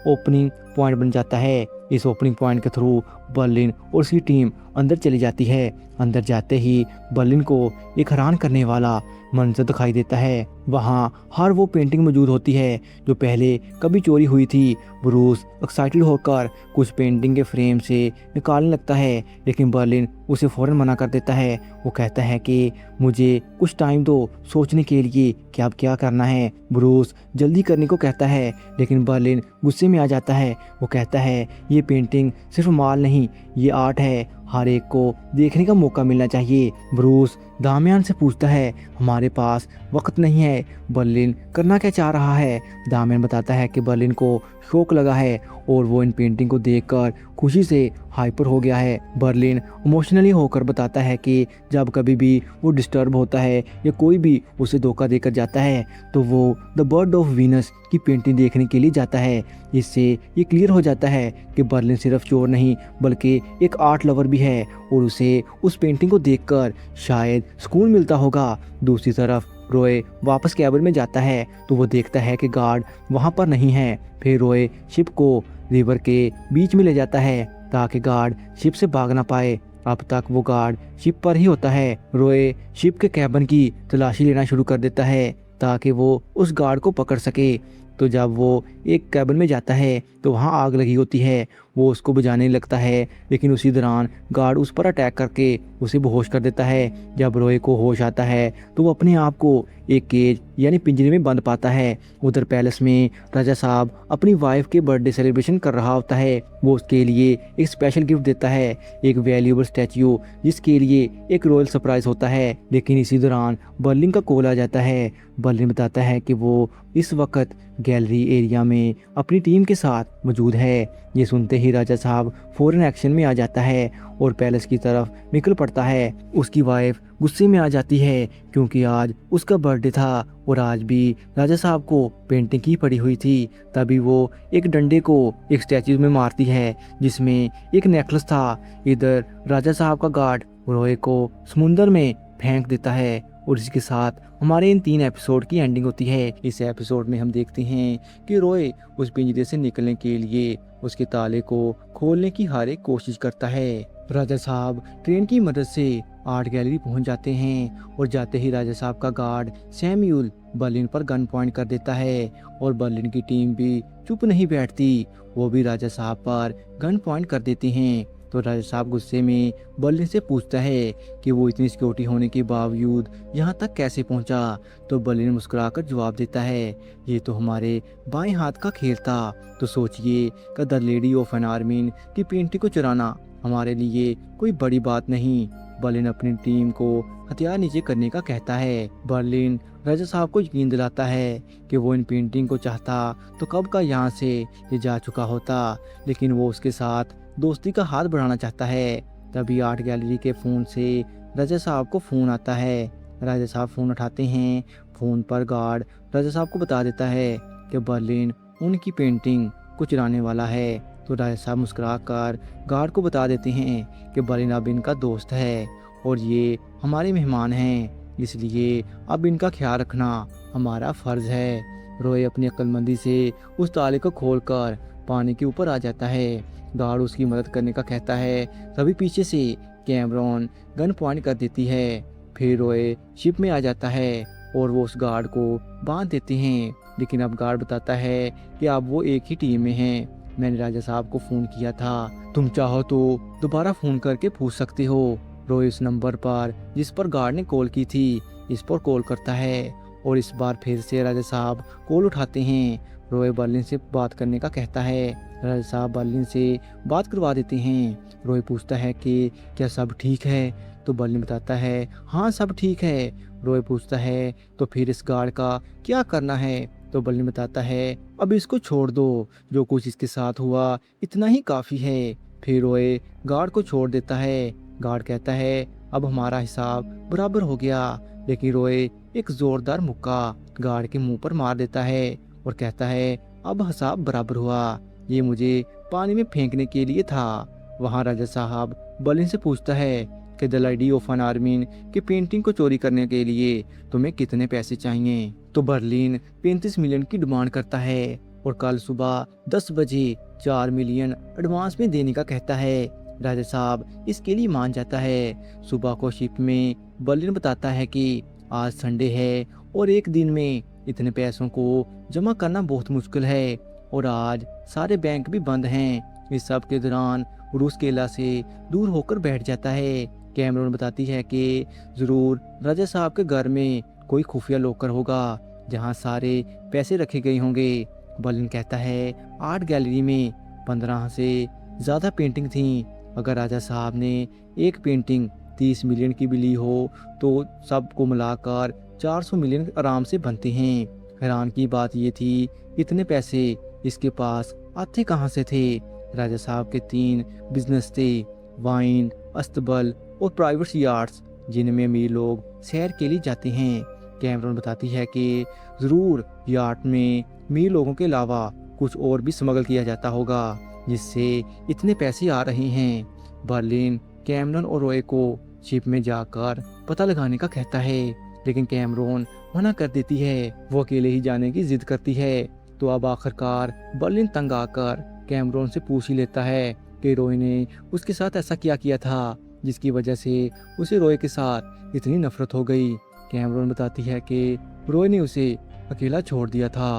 S1: ओपनिंग पॉइंट बन जाता है। इस ओपनिंग पॉइंट के थ्रू बर्लिन और उसकी टीम अंदर चली जाती है। अंदर जाते ही बर्लिन को एक हैरान करने वाला मंजर दिखाई देता है। वहाँ हर वो पेंटिंग मौजूद होती है जो पहले कभी चोरी हुई थी। ब्रूस एक्साइटेड होकर कुछ पेंटिंग के फ्रेम से निकालने लगता है, लेकिन बर्लिन उसे फ़ौरन मना कर देता है। वो कहता है कि मुझे कुछ टाइम दो सोचने के लिए कि अब क्या करना है। ब्रूस जल्दी करने को कहता है, लेकिन बर्लिन गुस्से में आ जाता है। वो कहता है, ये पेंटिंग सिर्फ माल नहीं, ये आर्ट है, हर एक को देखने का मौका मिलना चाहिए। ब्रूस दामियान से पूछता है, हमारे पास वक्त नहीं है, बर्लिन करना क्या चाह रहा है। दामियान बताता है कि बर्लिन को शौक लगा है और वो इन पेंटिंग को देखकर खुशी से हाइपर हो गया है। बर्लिन इमोशनली होकर बताता है कि जब कभी भी वो डिस्टर्ब होता है या कोई भी उसे धोखा देकर जाता है तो वो द बर्ड ऑफ वीनस की पेंटिंग देखने के लिए जाता है। इससे ये क्लियर हो जाता है कि बर्लिन सिर्फ चोर नहीं बल्कि एक आर्ट लवर भी है और उसे उस पेंटिंग को देखकर शायद सुकून मिलता होगा। दूसरी तरफ रॉय वापस कैबिन में जाता है तो वो देखता है कि गार्ड वहाँ पर नहीं है। फिर रॉय शिप को रिवर के बीच में ले जाता है ताकि गार्ड शिप से भाग ना पाए। अब तक वो गार्ड शिप पर ही होता है। रोए शिप के कैबिन की तलाशी लेना शुरू कर देता है ताकि वो उस गार्ड को पकड़ सके। तो जब वो एक कैबिन में जाता है तो वहाँ आग लगी होती है। वो उसको बुझाने लगता है, लेकिन उसी दौरान गार्ड उस पर अटैक करके उसे बेहोश कर देता है। जब रोए को होश आता है तो वो अपने आप को एक केज यानी पिंजरे में बंद पाता है। उधर पैलेस में राजा साहब अपनी वाइफ के बर्थडे सेलिब्रेशन कर रहा होता है। वो उसके लिए एक स्पेशल गिफ्ट देता है, एक वैल्यूएबल स्टैच्यू, जिसके लिए एक रॉयल सरप्राइज होता है। लेकिन इसी दौरान बर्लिन का कॉल आ जाता है। बर्लिन बताता है कि वो इस वक्त गैलरी एरिया में अपनी टीम के साथ मौजूद है। ये सुनते ही राजा साहब फौरन एक्शन में आ जाता है और पैलेस की तरफ निकल पड़ता है। उसकी वाइफ गुस्से में आ जाती है क्योंकि आज उसका बर्थडे था और आज भी राजा साहब को पेंटिंग की पड़ी हुई थी। तभी वो एक डंडे को एक स्टैचू में मारती है जिसमें एक नेकलेस था। इधर राजा साहब का गार्ड रोए को समुंदर में फेंक देता है और इसके साथ हमारे इन 3 एपिसोड की एंडिंग होती है। इस एपिसोड में हम देखते हैं कि रोए उस पिंजरे से निकलने के लिए उसके ताले को खोलने की हर एक कोशिश करता है। राजा साहब ट्रेन की मदद से आर्ट गैलरी पहुंच जाते हैं और जाते ही राजा साहब का गार्ड सैम्यूल बर्लिन पर गन पॉइंट कर देता है और बर्लिन की टीम भी चुप नहीं बैठती। वो भी राजा साहब पर गन पॉइंट कर देते हैं। तो राजा साहब गुस्से में बर्लिन से पूछता है कि वो इतनी सिक्योरिटी होने के बावजूद यहाँ तक कैसे पहुँचा। तो बर्लिन मुस्कुराकर जवाब देता है, ये तो हमारे बाएं हाथ का खेल था। तो सोचिए कि द लेडी ऑफ एन आर्मीन की पेंटिंग को चुराना हमारे लिए कोई बड़ी बात नहीं। बर्लिन अपनी टीम को हथियार नीचे करने का कहता है। बर्लिन राजा साहब को यकीन दिलाता है कि वो इन पेंटिंग को चाहता तो कब का यहाँ से ये जा चुका होता, लेकिन वो उसके साथ दोस्ती का हाथ बढ़ाना चाहता है। तभी आर्ट गैलरी के फ़ोन से राजा साहब को फ़ोन आता है। राजा साहब फ़ोन उठाते हैं। फ़ोन पर गार्ड राजा साहब को बता देता है कि बर्लिन उनकी पेंटिंग को चुराने वाला है। तो राजा साहब मुस्कुरा कर गार्ड को बता देते हैं कि बर्लिन अब इनका दोस्त है और ये हमारे मेहमान हैं, इसलिए अब इनका ख्याल रखना हमारा फ़र्ज़ है। रोए अपनी अक्लमंदी से उस ताले को खोलकर पानी के ऊपर आ जाता है। गार्ड उसकी मदद करने का कहता है। तभी पीछे से कैमरॉन गन पॉइंट कर देती है। फिर रोए शिप में आ जाता है और वो उस गार्ड को बांध देते हैं। लेकिन अब गार्ड बताता है कि अब वो एक ही टीम में हैं। मैंने राजा साहब को फ़ोन किया था, तुम चाहो तो दोबारा फ़ोन करके पूछ सकते हो। रोए इस नंबर पर जिस पर गार्ड ने कॉल की थी इस पर कॉल करता है और इस बार फिर से राजा साहब कॉल उठाते हैं। रोए बर्लिन से बात करने का कहता है। राजा साहब बर्लिन से बात करवा देते हैं। रोए पूछता है कि क्या सब ठीक है। तो बर्लिन बताता है हाँ सब ठीक है। रोए पूछता है तो फिर इस गार्ड का क्या करना है। तो बर्लिन बताता है अब इसको छोड़ दो, जो कुछ इसके साथ हुआ इतना ही काफ़ी है। फिर रोए गार्ड को छोड़ देता है। गार्ड कहता है अब हमारा हिसाब बराबर हो गया। लेकिन रोए एक जोरदार मुक्का गार्ड के मुंह पर मार देता है और कहता है अब हिसाब बराबर हुआ, ये मुझे पानी में फेंकने के लिए था। वहाँ राजा साहब बर्लिन से पूछता है कि द लेडी ऑफ एन आर्मीन की पेंटिंग को चोरी करने के लिए तुम्हें कितने पैसे चाहिए। तो बर्लिन 35 मिलियन की डिमांड करता है और कल सुबह 10 बजे 4 मिलियन एडवांस में देने का कहता है। राजा साहब इसके लिए मान जाता है। सुबह को शिप में बर्लिन बताता है कि आज संडे है और एक दिन में इतने पैसों को जमा करना बहुत मुश्किल है और आज सारे बैंक भी बंद हैं। इस सब के दौरान रूस केला से दूर होकर बैठ जाता है। कैमरॉन बताती है कि ज़रूर राजा साहब के घर में कोई खुफिया लॉकर होगा जहां सारे पैसे रखे गए होंगे। बर्लिन कहता है आर्ट गैलरी में 15 से ज़्यादा पेंटिंग थी। अगर राजा साहब ने एक पेंटिंग 30 मिलियन की भी ली हो तो सबको मिलाकर 400 मिलियन आराम से बनते हैं। हैरान की बात ये थी इतने पैसे इसके पास आते कहाँ से थे। राजा साहब के 3 बिजनेस थे, वाइन, अस्तबल और प्राइवेट यार्ड्स, जिनमें अमीर लोग सैर के लिए जाते हैं। कैमरॉन बताती है कि ज़रूर यार्ड में अमीर लोगों के अलावा कुछ और भी स्मगल किया जाता होगा जिससे इतने पैसे आ रहे हैं। बर्लिन कैमरॉन और रोए को शिप में जाकर पता लगाने का कहता है, लेकिन कैमरॉन मना कर देती है। वो अकेले ही जाने की जिद करती है। तो अब आखिरकार बर्लिन तंग आकर कैमरॉन से पूछ ही लेता है कि रोए ने उसके साथ ऐसा क्या किया था जिसकी वजह से उसे रॉय के साथ इतनी नफरत हो गई। कैमरॉन बताती है कि रॉय ने उसे अकेला छोड़ दिया था।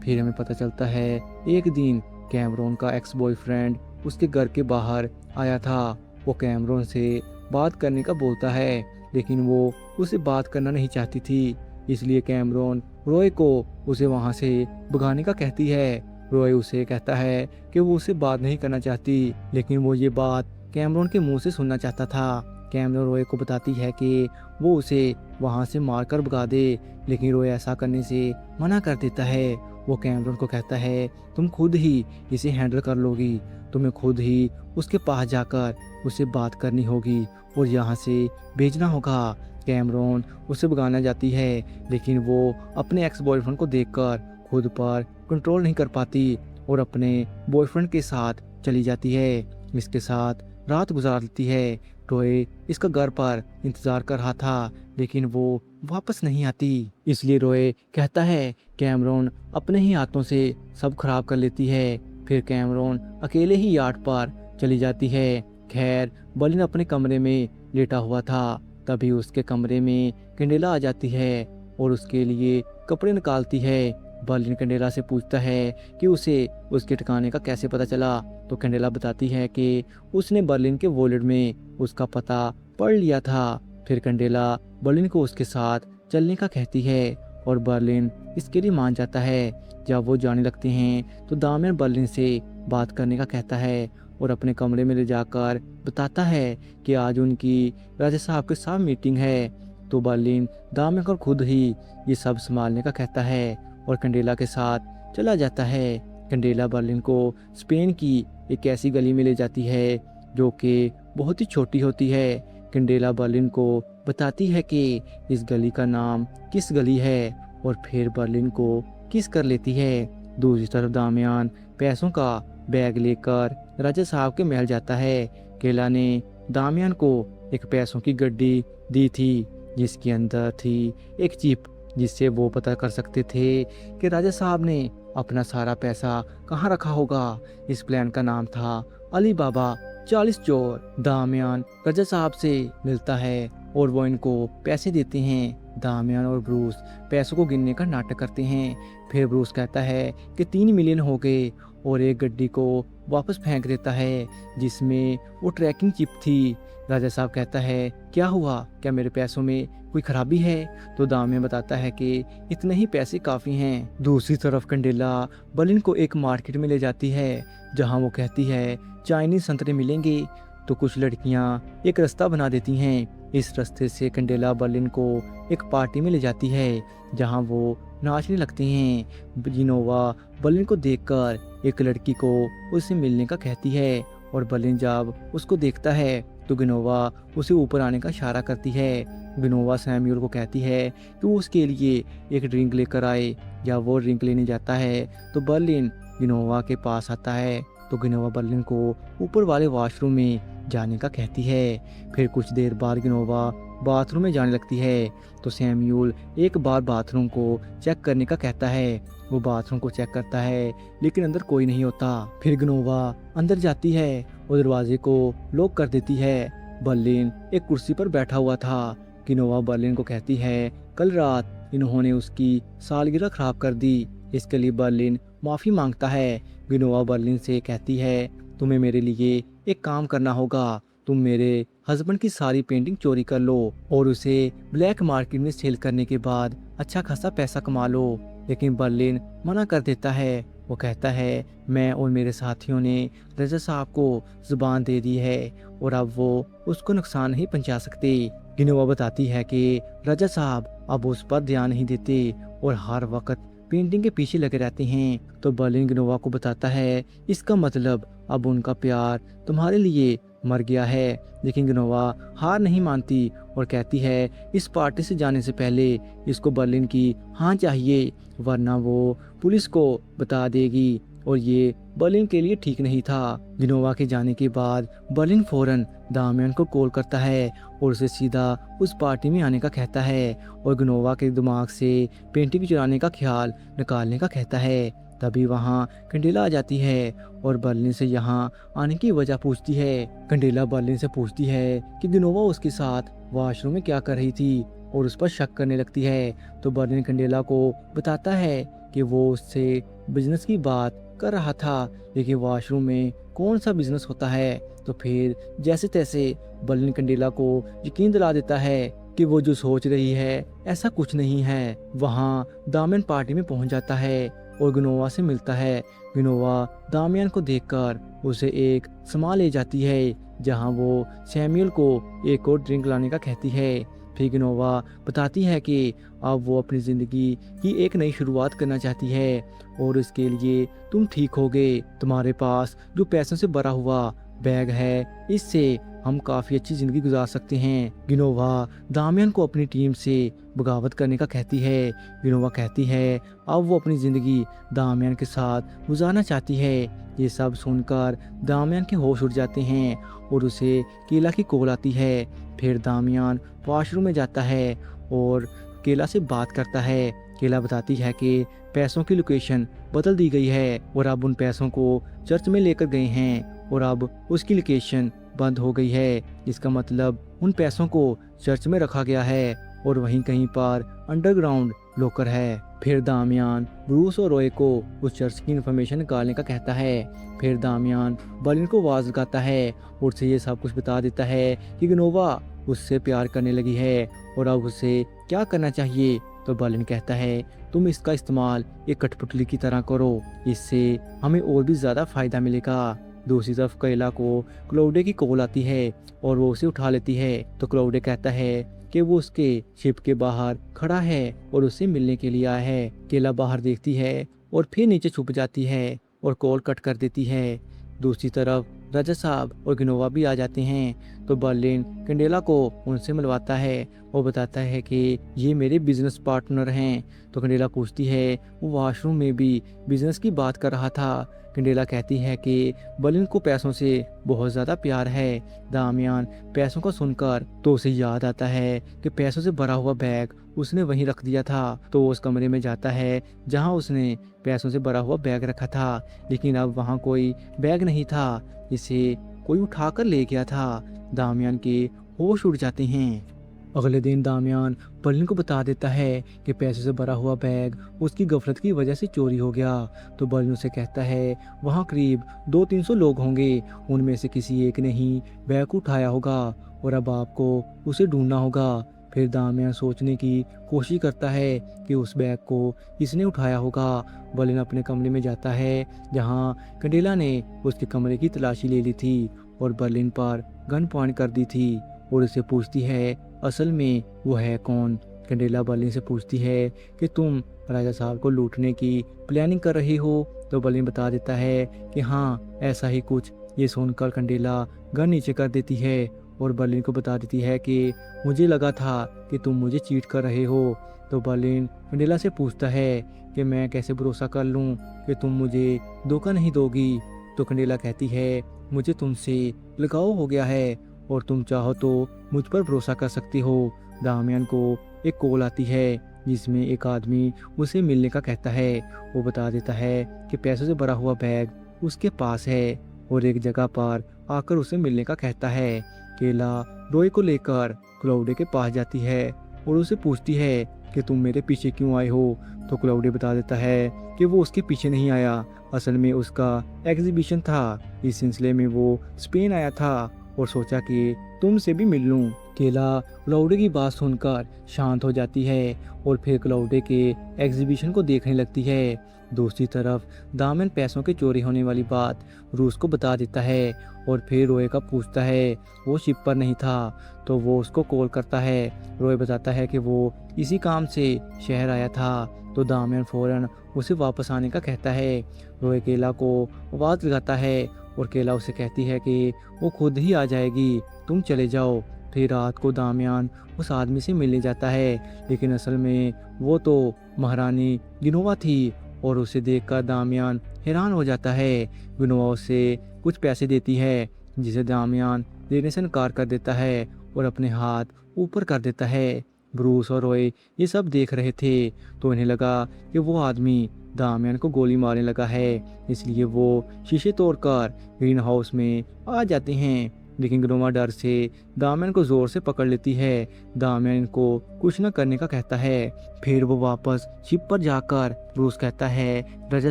S1: फिर हमें पता चलता है एक दिन कैमरॉन का एक्स बॉयफ्रेंड उसके घर के बाहर आया था। वो कैमरॉन से बात करने का बोलता है, लेकिन वो उसे बात करना नहीं चाहती थी। इसलिए कैमरॉन रॉय को उसे वहां से भगाने का कहती है। रॉय उसे कहता है कि वो उससे बात नहीं करना चाहती, लेकिन वो ये बात कैमरॉन के मुंह से सुनना चाहता था। कैमरॉन रॉय को बताती है कि वो उसे वहां से मारकर भगा दे, लेकिन रॉय ऐसा करने से मना कर देता है। वो कैमरॉन को कहता है, तुम खुद ही इसे हैंडल कर लोगी, तुम्हें खुद ही उसके पास जाकर उससे बात करनी होगी और यहाँ से भेजना होगा। कैमरॉन उसे भगाना जाती है, लेकिन वो अपने एक्स बॉयफ्रेंड को देखकर खुद पर कंट्रोल नहीं कर पाती और अपने बॉयफ्रेंड के साथ चली जाती है। इसके साथ रात गुजार लेती है। रॉय इसका घर पर इंतजार कर रहा था, लेकिन वो वापस नहीं आती। इसलिए रॉय कहता है कैमरॉन अपने ही हाथों से सब खराब कर लेती है। फिर कैमरॉन अकेले ही यार्ड पर चली जाती है। खैर बर्लिन अपने कमरे में लेटा हुआ था, तभी उसके कमरे में कैंडेला आ जाती है और उसके लिए कपड़े निकालती है। बर्लिन कैंडेला से पूछता है कि उसे उसके ठिकाने का कैसे पता चला, तो कैंडेला बताती है कि उसने बर्लिन के वॉलेट में उसका पता पढ़ लिया था। फिर कैंडेला बर्लिन को उसके साथ चलने का कहती है और बर्लिन इसके लिए मान जाता है। जब वो जाने लगते हैं तो दामियन बर्लिन से बात करने का कहता है और अपने कमरे में ले जाकर बताता है कि आज उनकी राजा साहब के साथ मीटिंग है। तो बर्लिन दामियन को खुद ही ये सब संभालने का कहता है और कैंडेला के साथ चला जाता है। कैंडेला बर्लिन को स्पेन की एक ऐसी गली में ले जाती है जो कि बहुत ही छोटी होती है। कैंडेला बर्लिन को बताती है कि इस गली का नाम किस गली है और फिर बर्लिन को किस कर लेती है। दूसरी तरफ दामियान पैसों का बैग लेकर राजा साहब के महल जाता है। केला ने दामियान को एक पैसों की गड्डी दी थी, जिसके अंदर थी एक चिप, जिससे वो पता कर सकते थे कि राजा साहब ने अपना सारा पैसा कहाँ रखा होगा। इस प्लान का नाम था अली बाबा 40 चोर। दामियान राजा साहब से मिलता है और वो इनको पैसे देते हैं। दामियान और ब्रूस पैसों को गिनने का नाटक करते हैं। फिर ब्रूस कहता है कि 3 मिलियन हो गए और एक गड्डी को वापस फेंक देता है जिसमें वो ट्रैकिंग चिप थी। राजा साहब कहता है, क्या हुआ, क्या मेरे पैसों में कोई खराबी है? तो दामियान बताता है कि इतने ही पैसे काफ़ी हैं। दूसरी तरफ कैंडेला बर्लिन को एक मार्केट में ले जाती है जहां वो कहती है चाइनीज संतरे मिलेंगे। तो कुछ लड़कियां एक रास्ता बना देती हैं। इस रास्ते से कैंडेला बर्लिन को एक पार्टी में ले जाती है जहां वो नाचने लगती हैं। जिनोवा बर्लिन को देखकर एक लड़की को उससे मिलने का कहती है और बर्लिन जब उसको देखता है तो गिनोवा उसे ऊपर आने का इशारा करती है। गिनोवा सैम्यूल को कहती है कि वो उसके लिए एक ड्रिंक लेकर आए। जब वो ड्रिंक लेने जाता है तो बर्लिन गिनोवा के पास आता है तो गिनोवा बर्लिन को ऊपर वाले वॉशरूम में जाने का कहती है। फिर कुछ देर बाद गिनोवा बाथरूम में जाने लगती है तो सैम्यूल एक बार बाथरूम को चेक करने का कहता है। वो बाथरूम को चेक करता है लेकिन अंदर कोई नहीं होता। फिर गिनोवा अंदर जाती है और दरवाजे को लॉक कर देती है। बर्लिन एक कुर्सी पर बैठा हुआ था। गिनोवा बर्लिन को कहती है कल रात इन्होंने उसकी सालगिरह खराब कर दी। इसके लिए बर्लिन माफ़ी मांगता है। गिनोवा बर्लिन से कहती है तुम्हें मेरे लिए एक काम करना होगा, तुम मेरे हस्बैंड की सारी पेंटिंग चोरी कर लो और उसे ब्लैक मार्केट में सेल करने के बाद अच्छा खासा पैसा कमा लो। लेकिन बर्लिन मना कर देता है। वो कहता है मैं और मेरे साथियों ने रजा साहब को जुबान दे दी है और अब वो उसको नुकसान नहीं पहुंचा सकते। गिनोवा बताती है कि रजा साहब अब उस पर ध्यान नहीं देते और हर वक्त पेंटिंग के पीछे लगे रहते हैं। तो बर्लिन गिनोवा को बताता है इसका मतलब अब उनका प्यार तुम्हारे लिए मर गया है। लेकिन गिनोवा हार नहीं मानती और कहती है इस पार्टी से जाने से पहले इसको बर्लिन की हाँ चाहिए, वरना वो पुलिस को बता देगी और ये बर्लिन के लिए ठीक नहीं था। गिनोवा के जाने के बाद बर्लिन फौरन दामियन को कॉल करता है और उसे सीधा उस पार्टी में आने का कहता है और गिनोवा के दिमाग से पेंटिंग चुराने का ख्याल निकालने का कहता है। तभी वहाँ कंडेला आ जाती है और बर्लिन से यहाँ आने की वजह पूछती है। कंडेला बर्लिन से पूछती है कि गिनोवा उसके साथ वॉशरूम में क्या कर रही थी और उस पर शक करने लगती है। तो बर्लिन कंडेला को बताता है कि वो उससे बिजनेस की बात कर रहा था, लेकिन वॉशरूम में कौन सा बिजनेस होता है। तो फिर जैसे तैसे बर्लिन कंडेला को यकीन दिला देता है कि वो जो सोच रही है ऐसा कुछ नहीं है। वहाँ दामियन पार्टी में पहुंच जाता है और गिनोवा से मिलता है। गिनोवा दामियन को देखकर उसे एक स्मा ले जाती है, जहाँ वो सैमुअल को एक और ड्रिंक लाने का कहती है। फिर गिनोवा बताती है कि अब वो अपनी ज़िंदगी की एक नई शुरुआत करना चाहती है और इसके लिए तुम ठीक होगे। तुम्हारे पास जो पैसों से भरा हुआ बैग है, इससे हम काफ़ी अच्छी ज़िंदगी गुजार सकते हैं। गिनोवा दामियन को अपनी टीम से बगावत करने का कहती है। गिनोवा कहती है अब वो अपनी ज़िंदगी दामियन के साथ गुजारना चाहती है। ये सब सुनकर दामियन के होश उड़ जाते हैं और उसे केला की कॉल आती है। फिर दामियन वॉशरूम में जाता है और केला से बात करता है। केला बताती है कि पैसों की लोकेशन बदल दी गई है और अब उन पैसों को चर्च में लेकर गए हैं और अब उसकी लोकेशन बंद हो गई है। इसका मतलब उन पैसों को चर्च में रखा गया है और वहीं कहीं पर अंडरग्राउंड लॉकर है। फिर दामियान ब्रूस और रॉय को उस चर्च की इन्फॉर्मेशन निकालने का कहता है। फिर दामियान बर्लिन को आवाज लगाता है और उसे ये सब कुछ बता देता है कि गिनोवा उससे प्यार करने लगी है और अब उसे क्या करना चाहिए। तो बर्लिन कहता है तुम इसका इस्तेमाल एक कठपुतली की तरह करो, इससे हमें और भी ज्यादा फायदा मिलेगा। दूसरी तरफ कैला को क्लाउडे की कॉल आती है और वो उसे उठा लेती है। तो क्लाउडे कहता है कि वो उसके शिप के बाहर खड़ा है और उससे मिलने के लिए आया है। केला बाहर देखती है और फिर नीचे छुप जाती है और कॉल कट कर देती है। दूसरी तरफ राजा साहब और गिनोवा भी आ जाते हैं। तो बर्लिन कंडेला को उनसे मिलवाता है और बताता है कि ये मेरे बिजनेस पार्टनर हैं। तो कंडेला पूछती है वो वॉशरूम में भी बिजनेस की बात कर रहा था। कंडेला कहती है कि बर्लिन को पैसों से बहुत ज़्यादा प्यार है। दामियान पैसों को सुनकर तो उसे याद आता है कि पैसों से भरा हुआ बैग उसने वहीं रख दिया था। तो उस कमरे में जाता है जहां उसने पैसों से भरा हुआ बैग रखा था, लेकिन अब वहां कोई बैग नहीं था, इसे कोई उठाकर ले गया था। दामियान के होश उड़ जाते हैं। अगले दिन दामियान बर्लिन को बता देता है कि पैसे से भरा हुआ बैग उसकी गफलत की वजह से चोरी हो गया। तो बर्लिन उसे कहता है वहाँ करीब 200-300 लोग होंगे, उनमें से किसी एक ने ही बैग को उठाया होगा और अब आपको उसे ढूंढना होगा। फिर दामियान सोचने की कोशिश करता है कि उस बैग को किसने उठाया होगा। बर्लिन अपने कमरे में जाता है जहाँ कंडेला ने उसके कमरे की तलाशी ले ली थी और बर्लिन पर गन पॉइंट कर दी थी और उसे पूछती है असल में वो है कौन। कंडेला बर्लिन से पूछती है कि तुम राजा साहब को लूटने की प्लानिंग कर रही हो। तो बर्लिन बता देता है कि हाँ ऐसा ही कुछ। ये सुनकर कंडेला गन नीचे कर देती है और बर्लिन को बता देती है कि मुझे लगा था कि तुम मुझे चीट कर रहे हो। तो बर्लिन कंडेला से पूछता है कि मैं कैसे भरोसा कर लूँ कि तुम मुझे धोखा नहीं दोगी। तो कंडेला कहती है मुझे तुमसे लगाव हो गया है और तुम चाहो तो मुझ पर भरोसा कर सकती हो। दामियान को एक कॉल आती है जिसमें एक आदमी उसे मिलने का कहता है। वो बता देता है कि पैसों से भरा हुआ बैग उसके पास है और एक जगह पर आकर उसे मिलने का कहता है। केला रॉय को लेकर क्लाउडे के पास जाती है और उसे पूछती है कि तुम मेरे पीछे क्यों आए हो। तो क्लाउडे बता देता है कि वो उसके पीछे नहीं आया, असल में उसका एग्जीबिशन था। इस सिलसिले में वो स्पेन आया था और सोचा कि तुमसे भी मिल लूं। केला क्लाउडे की बात सुनकर शांत हो जाती है और फिर क्लाउडे के एग्जीबिशन को देखने लगती है। दूसरी तरफ दामन पैसों के चोरी होने वाली बात रूस को बता देता है और फिर रोए का पूछता है वो शिप पर नहीं था। तो वो उसको कॉल करता है। रोए बताता है कि वो इसी काम से शहर आया था। तो दामन फौरन उसे वापस आने का कहता है। रोए केला को आवाज़ लगाता है और केला उसे कहती है कि वो खुद ही आ जाएगी, तुम चले जाओ। फिर रात को दामियान उस आदमी से मिलने जाता है, लेकिन असल में वो तो महारानी गिनोवा थी और उसे देखकर दामियान हैरान हो जाता है। गिनोवा उसे कुछ पैसे देती है जिसे दामियान देने से इनकार कर देता है और अपने हाथ ऊपर कर देता है। ब्रूस और रॉय ये सब देख रहे थे तो इन्हें लगा कि वो आदमी दामियन को गोली मारने लगा है, इसलिए वो शीशे तोड़कर ग्रीन हाउस में आ जाते हैं। लेकिन ग्नोवा डर से दामियन को जोर से पकड़ लेती है। दामियन इनको कुछ न करने का कहता है। फिर वो वापस शिप पर जाकर ब्रूस कहता है, राजा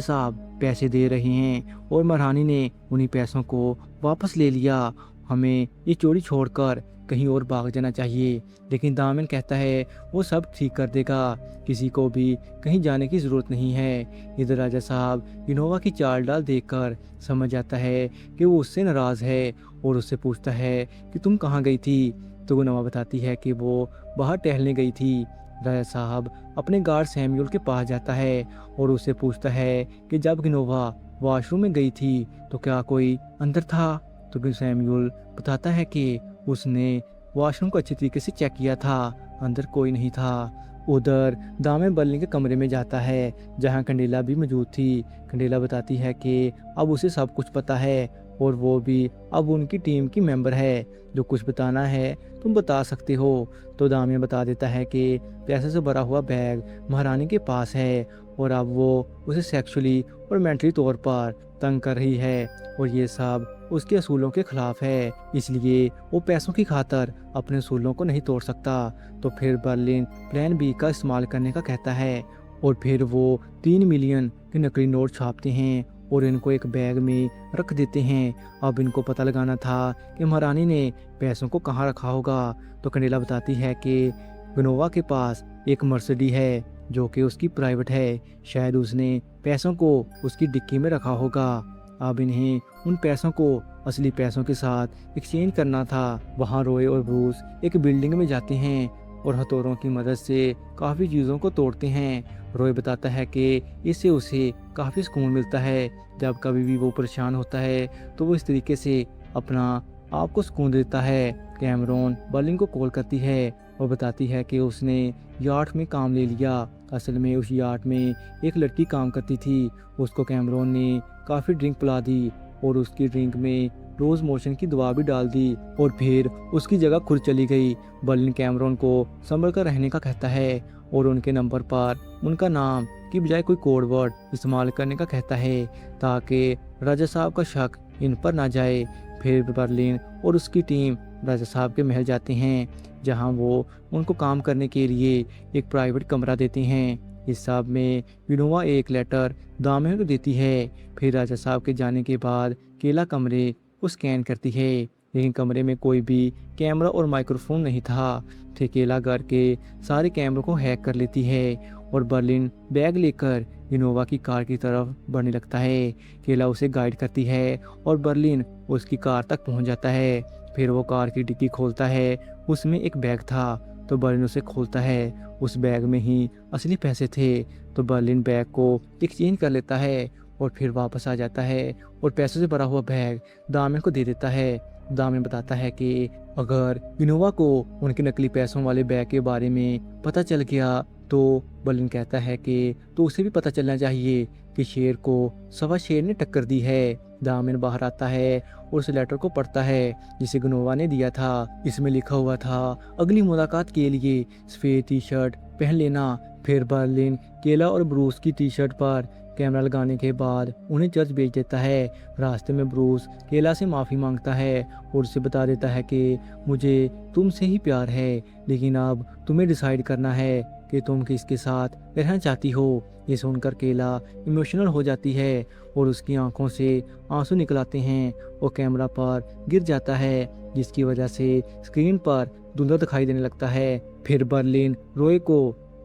S1: साहब पैसे दे रहे हैं और महारानी ने उन्हीं पैसों को वापस ले लिया, हमें ये चोरी छोड़कर कहीं और भाग जाना चाहिए। लेकिन दामियन कहता है वो सब ठीक कर देगा, किसी को भी कहीं जाने की ज़रूरत नहीं है। इधर राजा साहब ग्नोवा की चाल डाल देखकर समझ जाता है कि वो उससे नाराज़ है और उससे पूछता है कि तुम कहाँ गई थी। तो ग्नोवा बताती है कि वो बाहर टहलने गई थी। राजा साहब अपने गार्ड सैमुअल के पास जाता है और उससे पूछता है कि जब ग्नोवा वॉशरूम में गई थी तो क्या कोई अंदर था। तो सैमुअल बताता है कि उसने वॉशरूम को अच्छी तरीके से चेक किया था, अंदर कोई नहीं था। उधर दामियन बर्लिन के कमरे में जाता है जहां कैंडेला भी मौजूद थी। कैंडेला बताती है कि अब उसे सब कुछ पता है और वो भी अब उनकी टीम की मेंबर है, जो कुछ बताना है तुम बता सकते हो। तो दामियन बता देता है कि पैसे से भरा हुआ बैग महारानी के पास है और अब वो उसे सेक्सुअली और मेंटली तौर पर तंग कर रही है और ये सब उसके असूलों के खिलाफ है, इसलिए वो पैसों की खातर अपने असूलों को नहीं तोड़ सकता। तो फिर बर्लिन प्लान बी का इस्तेमाल करने का कहता है और फिर वो 3 मिलियन के नकली नोट छापते हैं और इनको एक बैग में रख देते हैं। अब इनको पता लगाना था कि महारानी ने पैसों को कहाँ रखा होगा। तो कैंडेला बताती है कि ग्नोवा के पास एक मर्सिडीज है जो कि उसकी प्राइवेट है, शायद उसने पैसों को उसकी डिक्की में रखा होगा। अब इन्हें उन पैसों को असली पैसों के साथ एक्सचेंज करना था। वहाँ रॉय और ब्रूस एक बिल्डिंग में जाते हैं और हथौड़ों की मदद से काफ़ी चीज़ों को तोड़ते हैं। रॉय बताता है कि इससे उसे काफ़ी सुकून मिलता है, जब कभी भी वो परेशान होता है तो वो इस तरीके से अपना आप को सुकून देता है। कैमरॉन बर्लिन को कॉल करती है और बताती है कि उसने यार्ड में काम ले लिया। असल में उस यार्ड में एक लड़की काम करती थी, उसको कैमरॉन ने काफ़ी ड्रिंक पिला दी और उसकी ड्रिंक में रोज मोशन की दवा भी डाल दी और फिर उसकी जगह खुद चली गई। बर्लिन कैमरॉन को संभल कर रहने का कहता है और उनके नंबर पर उनका नाम की बजाय कोई कोड वर्ड इस्तेमाल करने का कहता है ताकि राजा साहब का शक इन पर ना जाए। फिर बर्लिन और उसकी टीम राजा साहब के महल जाते हैं जहां वो उनको काम करने के लिए एक प्राइवेट कमरा देते हैं। इस सब में विनोवा एक लेटर दामियन को देती है। फिर राजा साहब के जाने के बाद केला कमरे को स्कैन करती है, लेकिन कमरे में कोई भी कैमरा और माइक्रोफोन नहीं था। फिर केला घर के सारे कैमरों को हैक कर लेती है और बर्लिन बैग लेकर विनोवा की कार की तरफ बढ़ने लगता है। केला उसे गाइड करती है और बर्लिन उसकी कार तक पहुंच जाता है। फिर वो कार की डिक्की खोलता है, उसमें एक बैग था तो बर्लिन उसे खोलता है, उस बैग में ही असली पैसे थे। तो बर्लिन बैग को एक्सचेंज कर लेता है और फिर वापस आ जाता है और पैसों से भरा हुआ बैग दामियन को दे देता है। दामियन बताता है कि अगर विनोवा को उनके नकली पैसों वाले बैग के बारे में पता चल गया तो बर्लिन कहता है कि तो उसे भी पता चलना चाहिए कि शेर को सवा शेर ने टक्कर दी है। दामियन बाहर आता है और उस लेटर को पढ़ता है जिसे ग्नोवा ने दिया था। इसमें लिखा हुआ था, अगली मुलाकात के लिए सफेद टी शर्ट पहन लेना। फिर बर्लिन केला और ब्रूस की टी शर्ट पर कैमरा लगाने के बाद उन्हें चर्च भेज देता है। रास्ते में ब्रूस केला से माफ़ी मांगता है और उसे बता देता है कि मुझे तुमसे ही प्यार है, लेकिन अब तुम्हें डिसाइड करना है कि तुम किसके साथ रहना चाहती हो। ये सुनकर केला इमोशनल हो जाती है और उसकी आंखों से आंसू निकल आते हैं और कैमरा पर गिर जाता है, जिसकी वजह से स्क्रीन पर धुंधला दिखाई देने लगता है। फिर बर्लिन रॉय को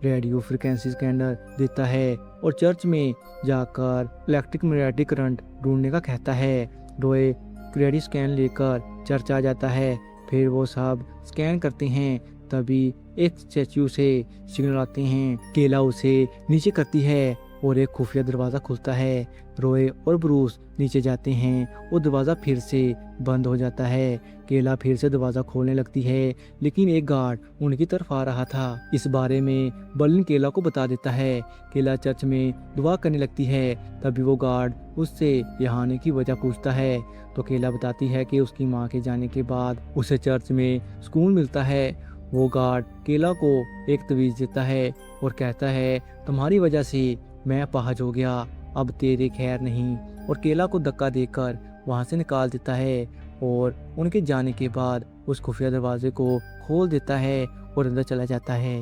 S1: रेडियो फ्रिक्वेंसी स्कैनर देता है और चर्च में जाकर इलेक्ट्रिक मैग्नेटिक करंट ढूंढने का कहता है। रॉय क्रेडिट स्कैन लेकर चर्च आ जाता है। फिर वो सब स्कैन करते हैं, तभी एक स्टैचू से सिग्नल आते हैं। केला उसे नीचे करती है और एक खुफिया दरवाज़ा खुलता है। रॉय और ब्रूस नीचे जाते हैं और दरवाज़ा फिर से बंद हो जाता है। केला फिर से दरवाज़ा खोलने लगती है, लेकिन एक गार्ड उनकी तरफ आ रहा था। इस बारे में बर्लिन केला को बता देता है। केला चर्च में दुआ करने लगती है, तभी वो गार्ड उससे यहाँ आने की वजह पूछता है। तो केला बताती है कि उसकी माँ के जाने के बाद उसे चर्च में सुकून मिलता है। वो गार्ड केला को एक तवीज़ देता है और कहता है, तुम्हारी वजह से मैं अपाहिज हो गया, अब तेरे खैर नहीं, और केला को धक्का देकर वहाँ से निकाल देता है और उनके जाने के बाद उस खुफिया दरवाजे को खोल देता है और अंदर चला जाता है।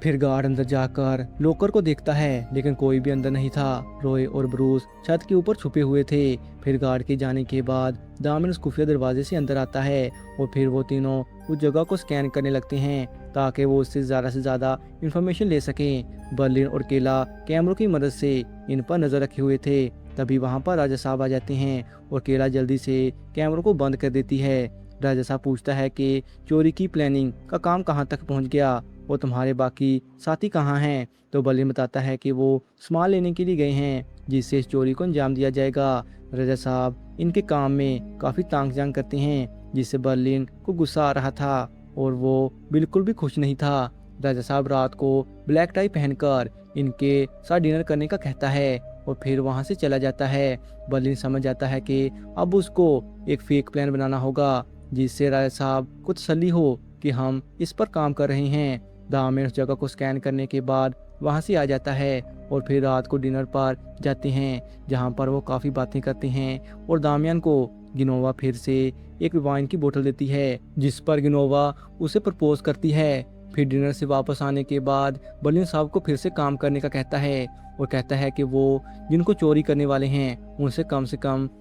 S1: फिर गार्ड अंदर जाकर लॉकर को देखता है लेकिन कोई भी अंदर नहीं था। रॉय और ब्रूस छत के ऊपर छुपे हुए थे। फिर गार्ड के जाने के बाद दामिन उस खुफिया दरवाजे से अंदर आता है और फिर वो तीनों उस जगह को स्कैन करने लगते हैं ताकि वो उससे ज़्यादा इंफॉर्मेशन ले सकें। बर्लिन और केला कैमरों की मदद से इन पर नज़र रखे हुए थे। तभी वहाँ पर राजा साहब आ जाते हैं और केला जल्दी से कैमरों को बंद कर देती है। राजा साहब पूछता है कि चोरी की प्लानिंग का काम कहाँ तक पहुँच गया और तुम्हारे बाकी साथी कहाँ हैं। तो बर्लिन बताता है कि वो सामान लेने के लिए गए हैं जिससे इस चोरी को अंजाम दिया जाएगा। राजा साहब इनके काम में काफ़ी तांग झांग करते हैं जिससे बर्लिन को गुस्सा आ रहा था और वो बिल्कुल भी खुश नहीं था। राजा साहब रात को ब्लैक टाई पहनकर इनके साथ डिनर करने का कहता है और फिर वहाँ से चला जाता है। बर्लिन समझ जाता है कि अब उसको एक फेक प्लान बनाना होगा जिससे राजा साहब को तसल्ली हो कि हम इस पर काम कर रहे हैं। दामिन उस जगह को स्कैन करने के बाद वहाँ से आ जाता है और फिर रात को डिनर पर जाते हैं जहाँ पर वो काफ़ी बातें करते हैं और दामियान को गिनोवा फिर से एक वाइन की बोतल देती है जिस पर गिनोवा उसे प्रपोज करती है। फिर डिनर से वापस आने के बाद बर्लिन साहब को फिर से काम करने का कहता है और कहता है कि वो जिनको चोरी करने वाले हैं उनसे कम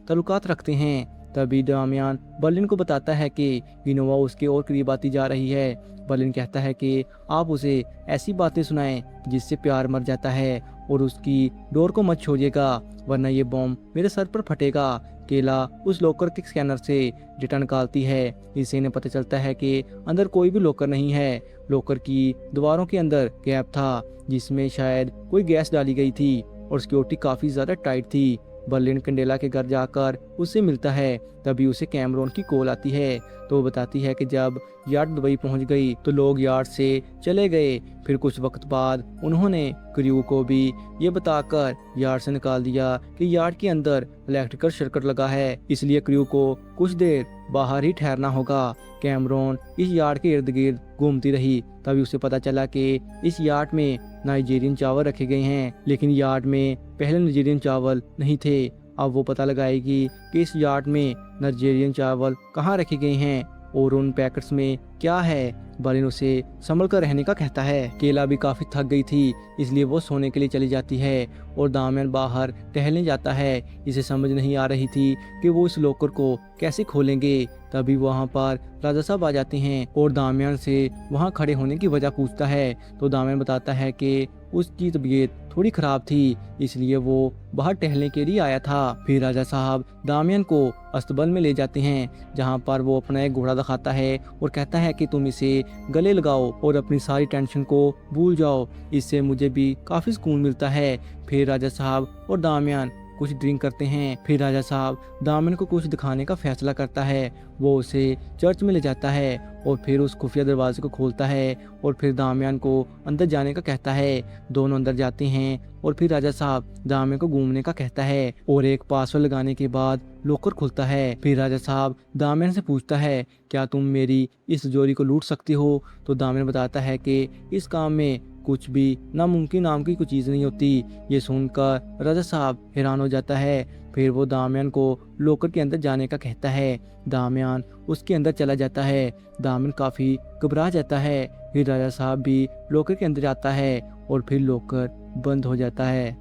S1: ताल्लुकात रखते हैं। तभी दामियान बर्लिन को बताता है कि गिनोवा उसके और करीब आती जा रही है। बर्लिन कहता है कि आप उसे ऐसी बातें सुनाएं जिससे प्यार मर जाता है और उसकी डोर को मत छोड़िएगा वरना ये बॉम्ब मेरे सर पर फटेगा। केला उस लॉकर के स्कैनर से डेटा निकालती है। इससे इन्हें पता चलता है कि अंदर कोई भी लॉकर नहीं है। लॉकर की दीवारों के अंदर गैप था जिसमें शायद कोई गैस डाली गई थी और सिक्योरिटी काफ़ी ज़्यादा टाइट थी। बर्लिन कैंडेला के घर जाकर उससे मिलता है। तभी उसे कैमरोन की कॉल आती है तो वो बताती है कि जब यार्ड दुबई पहुंच गई तो लोग यार्ड से चले गए। फिर कुछ वक्त बाद उन्होंने क्रू को भी ये बताकर यार्ड से निकाल दिया कि यार्ड के अंदर इलेक्ट्रिकल सर्किट लगा है, इसलिए क्रू को कुछ देर बाहर ही ठहरना होगा। कैमरोन इस यार्ड के इर्द गिर्द घूमती रही। तभी उसे पता चला कि इस यार्ड में नाइजीरियन चावल रखे गए हैं लेकिन यार्ड में पहले नाइजीरियन चावल नहीं थे। अब वो पता लगाएगी कि इस यार्ड में नाइजीरियन चावल कहाँ रखे गए हैं और उन पैकेट्स में क्या है। बर्लिन उसे संभल कर रहने का कहता है। केला भी काफ़ी थक गई थी इसलिए वो सोने के लिए चली जाती है और दामियान बाहर टहलने जाता है। इसे समझ नहीं आ रही थी कि वो इस लॉकर को कैसे खोलेंगे। तभी वहाँ पर राजा साहब आ जाते हैं और दामियान से वहाँ खड़े होने की वजह पूछता है तो दामियान बताता है कि उसकी तबीयत थोड़ी खराब थी इसलिए वो बाहर टहलने के लिए आया था। फिर राजा साहब दामियान को अस्तबल में ले जाते हैं जहाँ पर वो अपना एक घोड़ा दिखाता है और कहता है कि तुम इसे गले लगाओ और अपनी सारी टेंशन को भूल जाओ, इससे मुझे भी काफ़ी सुकून मिलता है। फिर राजा साहब और दामियान कुछ ड्रिंक करते हैं। फिर राजा साहब दामियान को कुछ दिखाने का फैसला करता है। वो उसे चर्च में ले जाता है और फिर उस खुफिया दरवाजे को खोलता है और फिर दामियान को अंदर जाने का कहता है। दोनों अंदर जाते हैं और फिर राजा साहब दामियान को घूमने का कहता है और एक पासवर्ड लगाने के बाद लॉकर खुलता है। फिर राजा साहब दामियान से पूछता है, क्या तुम मेरी इस तिजोरी को लूट सकती हो। तो दामियान बताता है कि इस काम में कुछ भी नामुमकिन नाम की कोई चीज़ नहीं होती। ये सुनकर राजा साहब हैरान हो जाता है। फिर वो दामियान को लॉकर के अंदर जाने का कहता है। दामियान उसके अंदर चला जाता है। दामियान काफ़ी घबरा जाता है। फिर राजा साहब भी लॉकर के अंदर जाता है और फिर लॉकर बंद हो जाता है।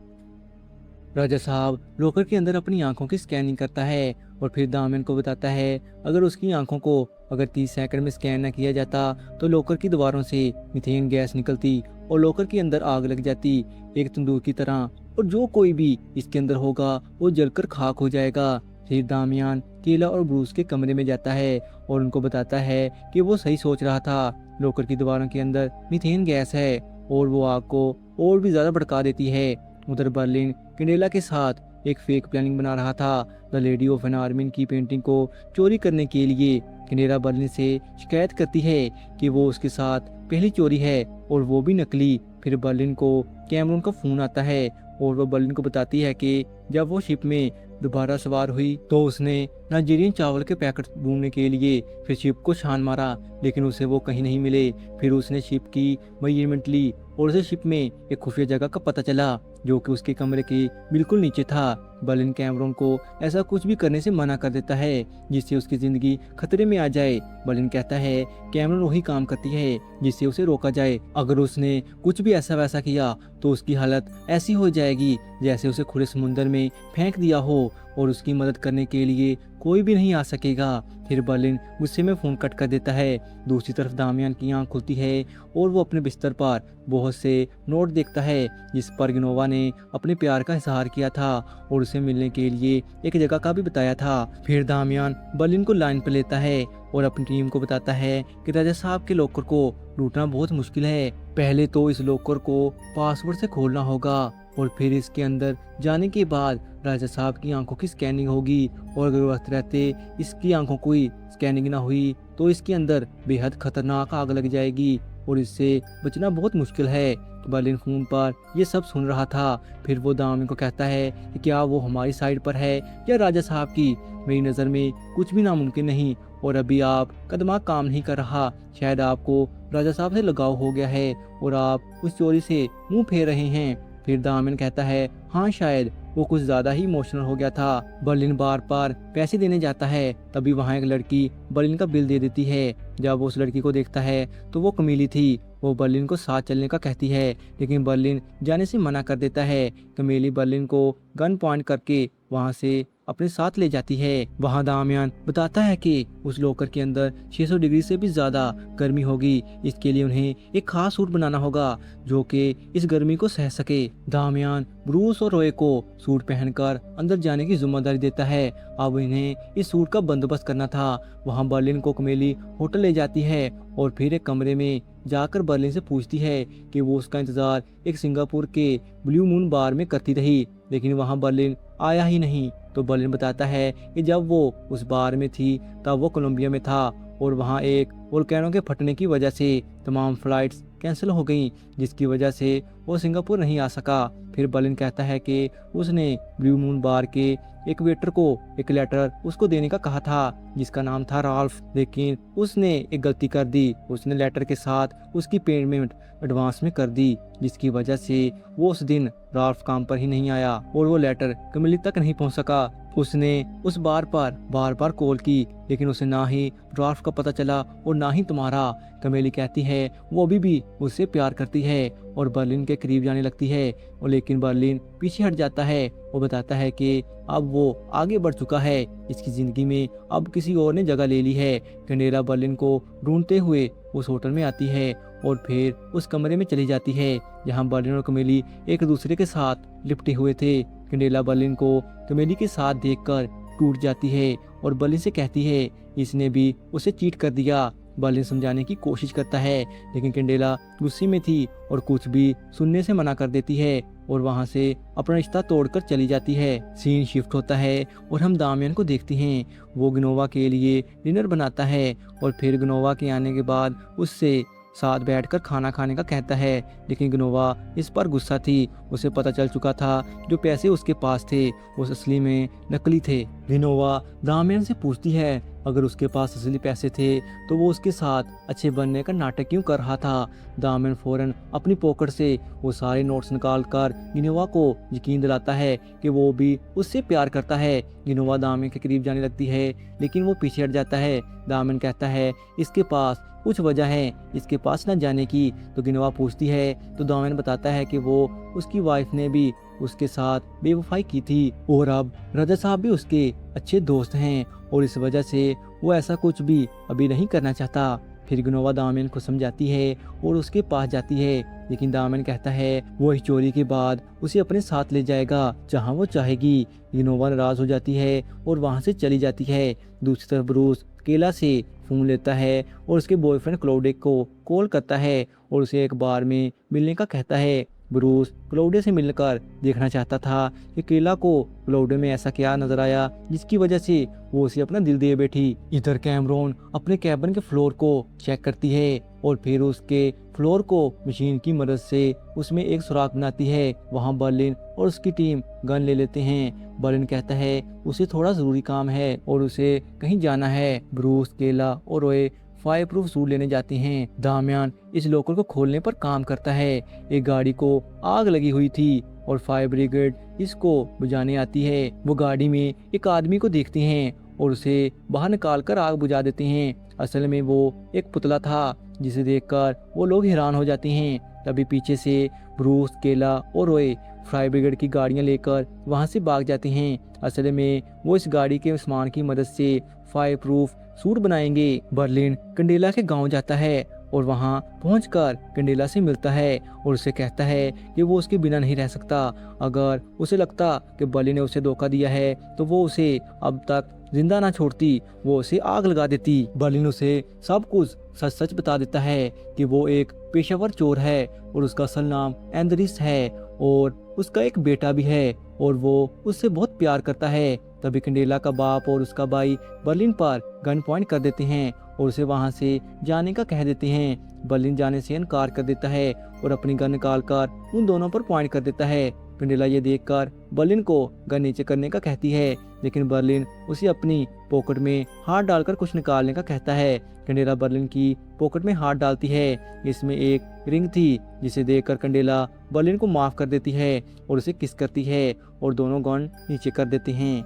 S1: राजा साहब लॉकर के अंदर अपनी आंखों की स्कैनिंग करता है और फिर दामियान को बताता है अगर उसकी आंखों को अगर 30 सेकंड में स्कैन न किया जाता तो लॉकर की दीवारों से मीथेन गैस निकलती और लॉकर के अंदर आग लग जाती एक तंदूर की तरह और जो कोई भी इसके अंदर होगा वो जलकर खाक हो जाएगा। फिर दामियान केला और ब्रूस के कमरे में जाता है और उनको बताता है कि वो सही सोच रहा था, लॉकर की दीवारों के अंदर मीथेन गैस है और वो आग को और भी ज़्यादा भड़का देती है। उधर बर्लिन कैंडेला के साथ एक फेक प्लानिंग बना रहा था the lady of an ermine की पेंटिंग को चोरी करने के लिए। कैंडेला बर्लिन से शिकायत करती है कि वो उसके साथ पहली चोरी है और वो भी नकली। फिर बर्लिन को कैमरून का फ़ोन आता है और वो बर्लिन को बताती है कि जब वो शिप में दोबारा सवार हुई तो उसने नाइजीरियन चावल के पैकेट ढूंढने के लिए फिर शिप को छान मारा, लेकिन उसे वो कहीं नहीं मिले। फिर उसने शिप की मेजरमेंट ली और उसे शिप में एक खुफिया जगह का पता चला जो कि उसके कमरे के बिल्कुल नीचे था। बर्लिन कैमरन को ऐसा कुछ भी करने से मना कर देता है जिससे उसकी जिंदगी खतरे में आ जाए। बर्लिन कहता है कैमरन वही काम करती है जिससे उसे रोका जाए। अगर उसने कुछ भी ऐसा वैसा किया तो उसकी हालत ऐसी हो जाएगी जैसे उसे खुले समुद्र में फेंक दिया हो और उसकी मदद करने के लिए कोई भी नहीं आ सकेगा। फिर बर्लिन गुस्से में फोन कट कर देता है। दूसरी तरफ दामियान की आंख खुलती है और वो अपने बिस्तर पर बहुत से नोट देखता है जिस पर गिनोवा ने अपने प्यार का इजहार किया था और उसे मिलने के लिए एक जगह का भी बताया था। फिर दामियान बर्लिन को लाइन पर लेता है और अपनी टीम को बताता है कि राजा साहब के लॉकर को लूटना बहुत मुश्किल है। पहले तो इस लॉकर को पासवर्ड से खोलना होगा और फिर इसके अंदर जाने के बाद राजा साहब की आंखों की स्कैनिंग होगी और अगर वक्त रहते इसकी आंखों की स्कैनिंग ना हुई तो इसके अंदर बेहद खतरनाक आग लग जाएगी और इससे बचना बहुत मुश्किल है। बर्लिन फोन पर ये सब सुन रहा था। फिर वो दामियान को कहता है कि क्या वो हमारी साइड पर है या राजा साहब की। मेरी नज़र में कुछ भी नामुमकिन नहीं और अभी आप का दिमाग काम नहीं कर रहा। शायद आपको राजा साहब से लगाव हो गया है और आप उस चोरी से मुंह फेर रहे हैं। फिर दामियान कहता है हाँ शायद वो कुछ ज्यादा ही इमोशनल हो गया था। बर्लिन बार बार पैसे देने जाता है तभी वहाँ एक लड़की बर्लिन का बिल दे देती है। जब वो उस लड़की को देखता है तो वो कमीली थी। वो बर्लिन को साथ चलने का कहती है लेकिन बर्लिन जाने से मना कर देता है। कमीली बर्लिन को गन पॉइंट करके वहाँ से अपने साथ ले जाती है। वहाँ दामियान बताता है कि उस लॉकर के अंदर 600 डिग्री से भी ज्यादा गर्मी होगी। इसके लिए उन्हें एक खास सूट बनाना होगा जो कि इस गर्मी को सह सके। दामियान ब्रूस और रोए को सूट पहनकर अंदर जाने की जिम्मेदारी देता है। अब इन्हें इस सूट का बंदोबस्त करना था। वहाँ बर्लिन को कमेली होटल ले जाती है और फिर एक कमरे में जाकर बर्लिन से पूछती है कि वो उसका इंतजार एक सिंगापुर के ब्लू मून बार में करती रही लेकिन वहाँ बर्लिन आया ही नहीं। तो बर्लिन बताता है कि जब वो उस बार में थी तब वो कोलंबिया में था और वहाँ एक वोल्केनो के फटने की वजह से तमाम फ्लाइट्स कैंसिल हो गई जिसकी वजह से वो सिंगापुर नहीं आ सका। फिर बर्लिन कहता है कि उसने ब्लू मून बार के एक वेटर को एक लेटर उसको देने का कहा था जिसका नाम था राल्फ, लेकिन उसने एक गलती कर दी। उसने लेटर के साथ उसकी पेमेंट एडवांस में कर दी जिसकी वजह से वो उस दिन राल्फ काम पर ही नहीं आया और वो लेटर कमिली तक नहीं पहुंच सका। उसने उस बार पर बार बार कॉल की लेकिन उसे ना ही राल्फ का पता चला और ना ही तुम्हारा। कमेली कहती है वो अभी भी उससे प्यार करती है और बर्लिन के करीब जाने लगती है और लेकिन बर्लिन पीछे हट जाता है। वो बताता है कि अब वो आगे बढ़ चुका है, इसकी जिंदगी में अब किसी और ने जगह ले ली है। कैंडेला बर्लिन को ढूंढते हुए उस होटल में आती है और फिर उस कमरे में चली जाती है जहां बर्लिन और कमेली एक दूसरे के साथ लिपटे हुए थे। कैंडेला बर्लिन को कमेली के साथ देखकर टूट जाती है और बर्लिन से कहती है इसने भी उसे चीट कर दिया। बर्लिन समझाने की कोशिश करता है लेकिन कैंडेला गुस्से में थी और कुछ भी सुनने से मना कर देती है और वहां से अपना रिश्ता तोड़कर चली जाती है। सीन शिफ्ट होता है और हम दामियान को देखते हैं। वो गिनोवा के लिए डिनर बनाता है और फिर गिनोवा के आने के बाद उससे साथ बैठकर खाना खाने का कहता है लेकिन गिनोवा इस पर गुस्सा थी। उसे पता चल चुका था जो पैसे उसके पास थे वो असली में नकली थे। गिनोवा दामियान से पूछती है अगर उसके पास असली पैसे थे तो वो उसके साथ अच्छे बनने का नाटक क्यों कर रहा था। दामियान फौरन अपनी पॉकेट से वो सारे नोट्स निकाल कर गिनोवा को यकीन दिलाता है कि वो भी उससे प्यार करता है। गिनोवा दामियान के करीब जाने लगती है लेकिन वो पीछे हट जाता है। दामियान कहता है इसके पास कुछ वजह है इसके पास न जाने की। तो गिनोवा पूछती है तो दामियान बताता है कि वो उसकी वाइफ ने भी उसके साथ बेवफाई की थी और अब राजा साहब भी उसके अच्छे दोस्त हैं और इस वजह से वो ऐसा कुछ भी अभी नहीं करना चाहता। फिर गिनोवा दामियान को समझाती है और उसके पास जाती है लेकिन दामियान कहता है वो इस चोरी के बाद उसे अपने साथ ले जाएगा जहां वो चाहेगी। गिनोवा नाराज हो जाती है और वहां से चली जाती है। दूसरी तरफ ब्रूस केला से फोन लेता है और उसके बॉयफ्रेंड क्लोडे को कॉल करता है और उसे एक बार में मिलने का कहता है ब्रूस क्लाउडिया से मिलकर देखना चाहता था कि केला को क्लाउडिया में ऐसा क्या नजर आया जिसकी वजह से वो उसे अपना दिल दे बैठी। इधर कैमरॉन अपने कैबिन के फ्लोर को चेक करती है और फिर उसके फ्लोर को मशीन की मदद से उसमें एक सुराख बनाती है। वहां बर्लिन और उसकी टीम गन ले लेते हैं। बर्लिन कहता है उसे थोड़ा जरूरी काम है और उसे कहीं जाना है। ब्रूस, केला और रोए फायर प्रूफ सूट लेने जाते हैं। दामियान इस लॉकर को खोलने पर काम करता है। एक गाड़ी को आग लगी हुई थी और फायर ब्रिगेड इसको बुझाने आती है। वो गाड़ी में एक आदमी को देखते हैं और उसे बाहर निकाल कर आग बुझा देते हैं। असल में वो एक पुतला था जिसे देखकर वो लोग हैरान हो जाते हैं। तभी पीछे से ब्रूस, केला और रोए फायर ब्रिगेड की गाड़ियां लेकर वहां से भाग जाते हैं। असल में वो इस गाड़ी के सामान की मदद से फायर प्रूफ सूट बनाएंगे। बर्लिन कंडेला के गांव जाता है और वहां पहुंचकर कंडेला से मिलता है और उसे कहता है कि वो उसके बिना नहीं रह सकता। अगर उसे लगता कि बर्लिन ने उसे धोखा दिया है तो वो उसे अब तक जिंदा ना छोड़ती, वो उसे आग लगा देती। बर्लिन उसे सब कुछ सच सच बता देता है कि वो एक पेशेवर चोर है और उसका असल नाम एंड्रिस है और उसका एक बेटा भी है और वो उससे बहुत प्यार करता है। तभी कंडेला का बाप और उसका भाई बर्लिन पर गन पॉइंट कर देते हैं और उसे वहां से जाने का कह देते हैं। बर्लिन जाने से इनकार कर देता है और अपनी गन निकाल कर उन दोनों पर पॉइंट कर देता है। कंडेला ये देखकर बर्लिन को गन नीचे करने का कहती है, लेकिन बर्लिन उसे अपनी पॉकेट में हाथ डालकर कुछ निकालने का कहता है। कंडेला बर्लिन की पॉकेट में हाथ डालती है। इसमें एक रिंग थी जिसे देखकर कंडेला बर्लिन को माफ कर देती है और उसे किस करती है और दोनों गन नीचे कर देते हैं।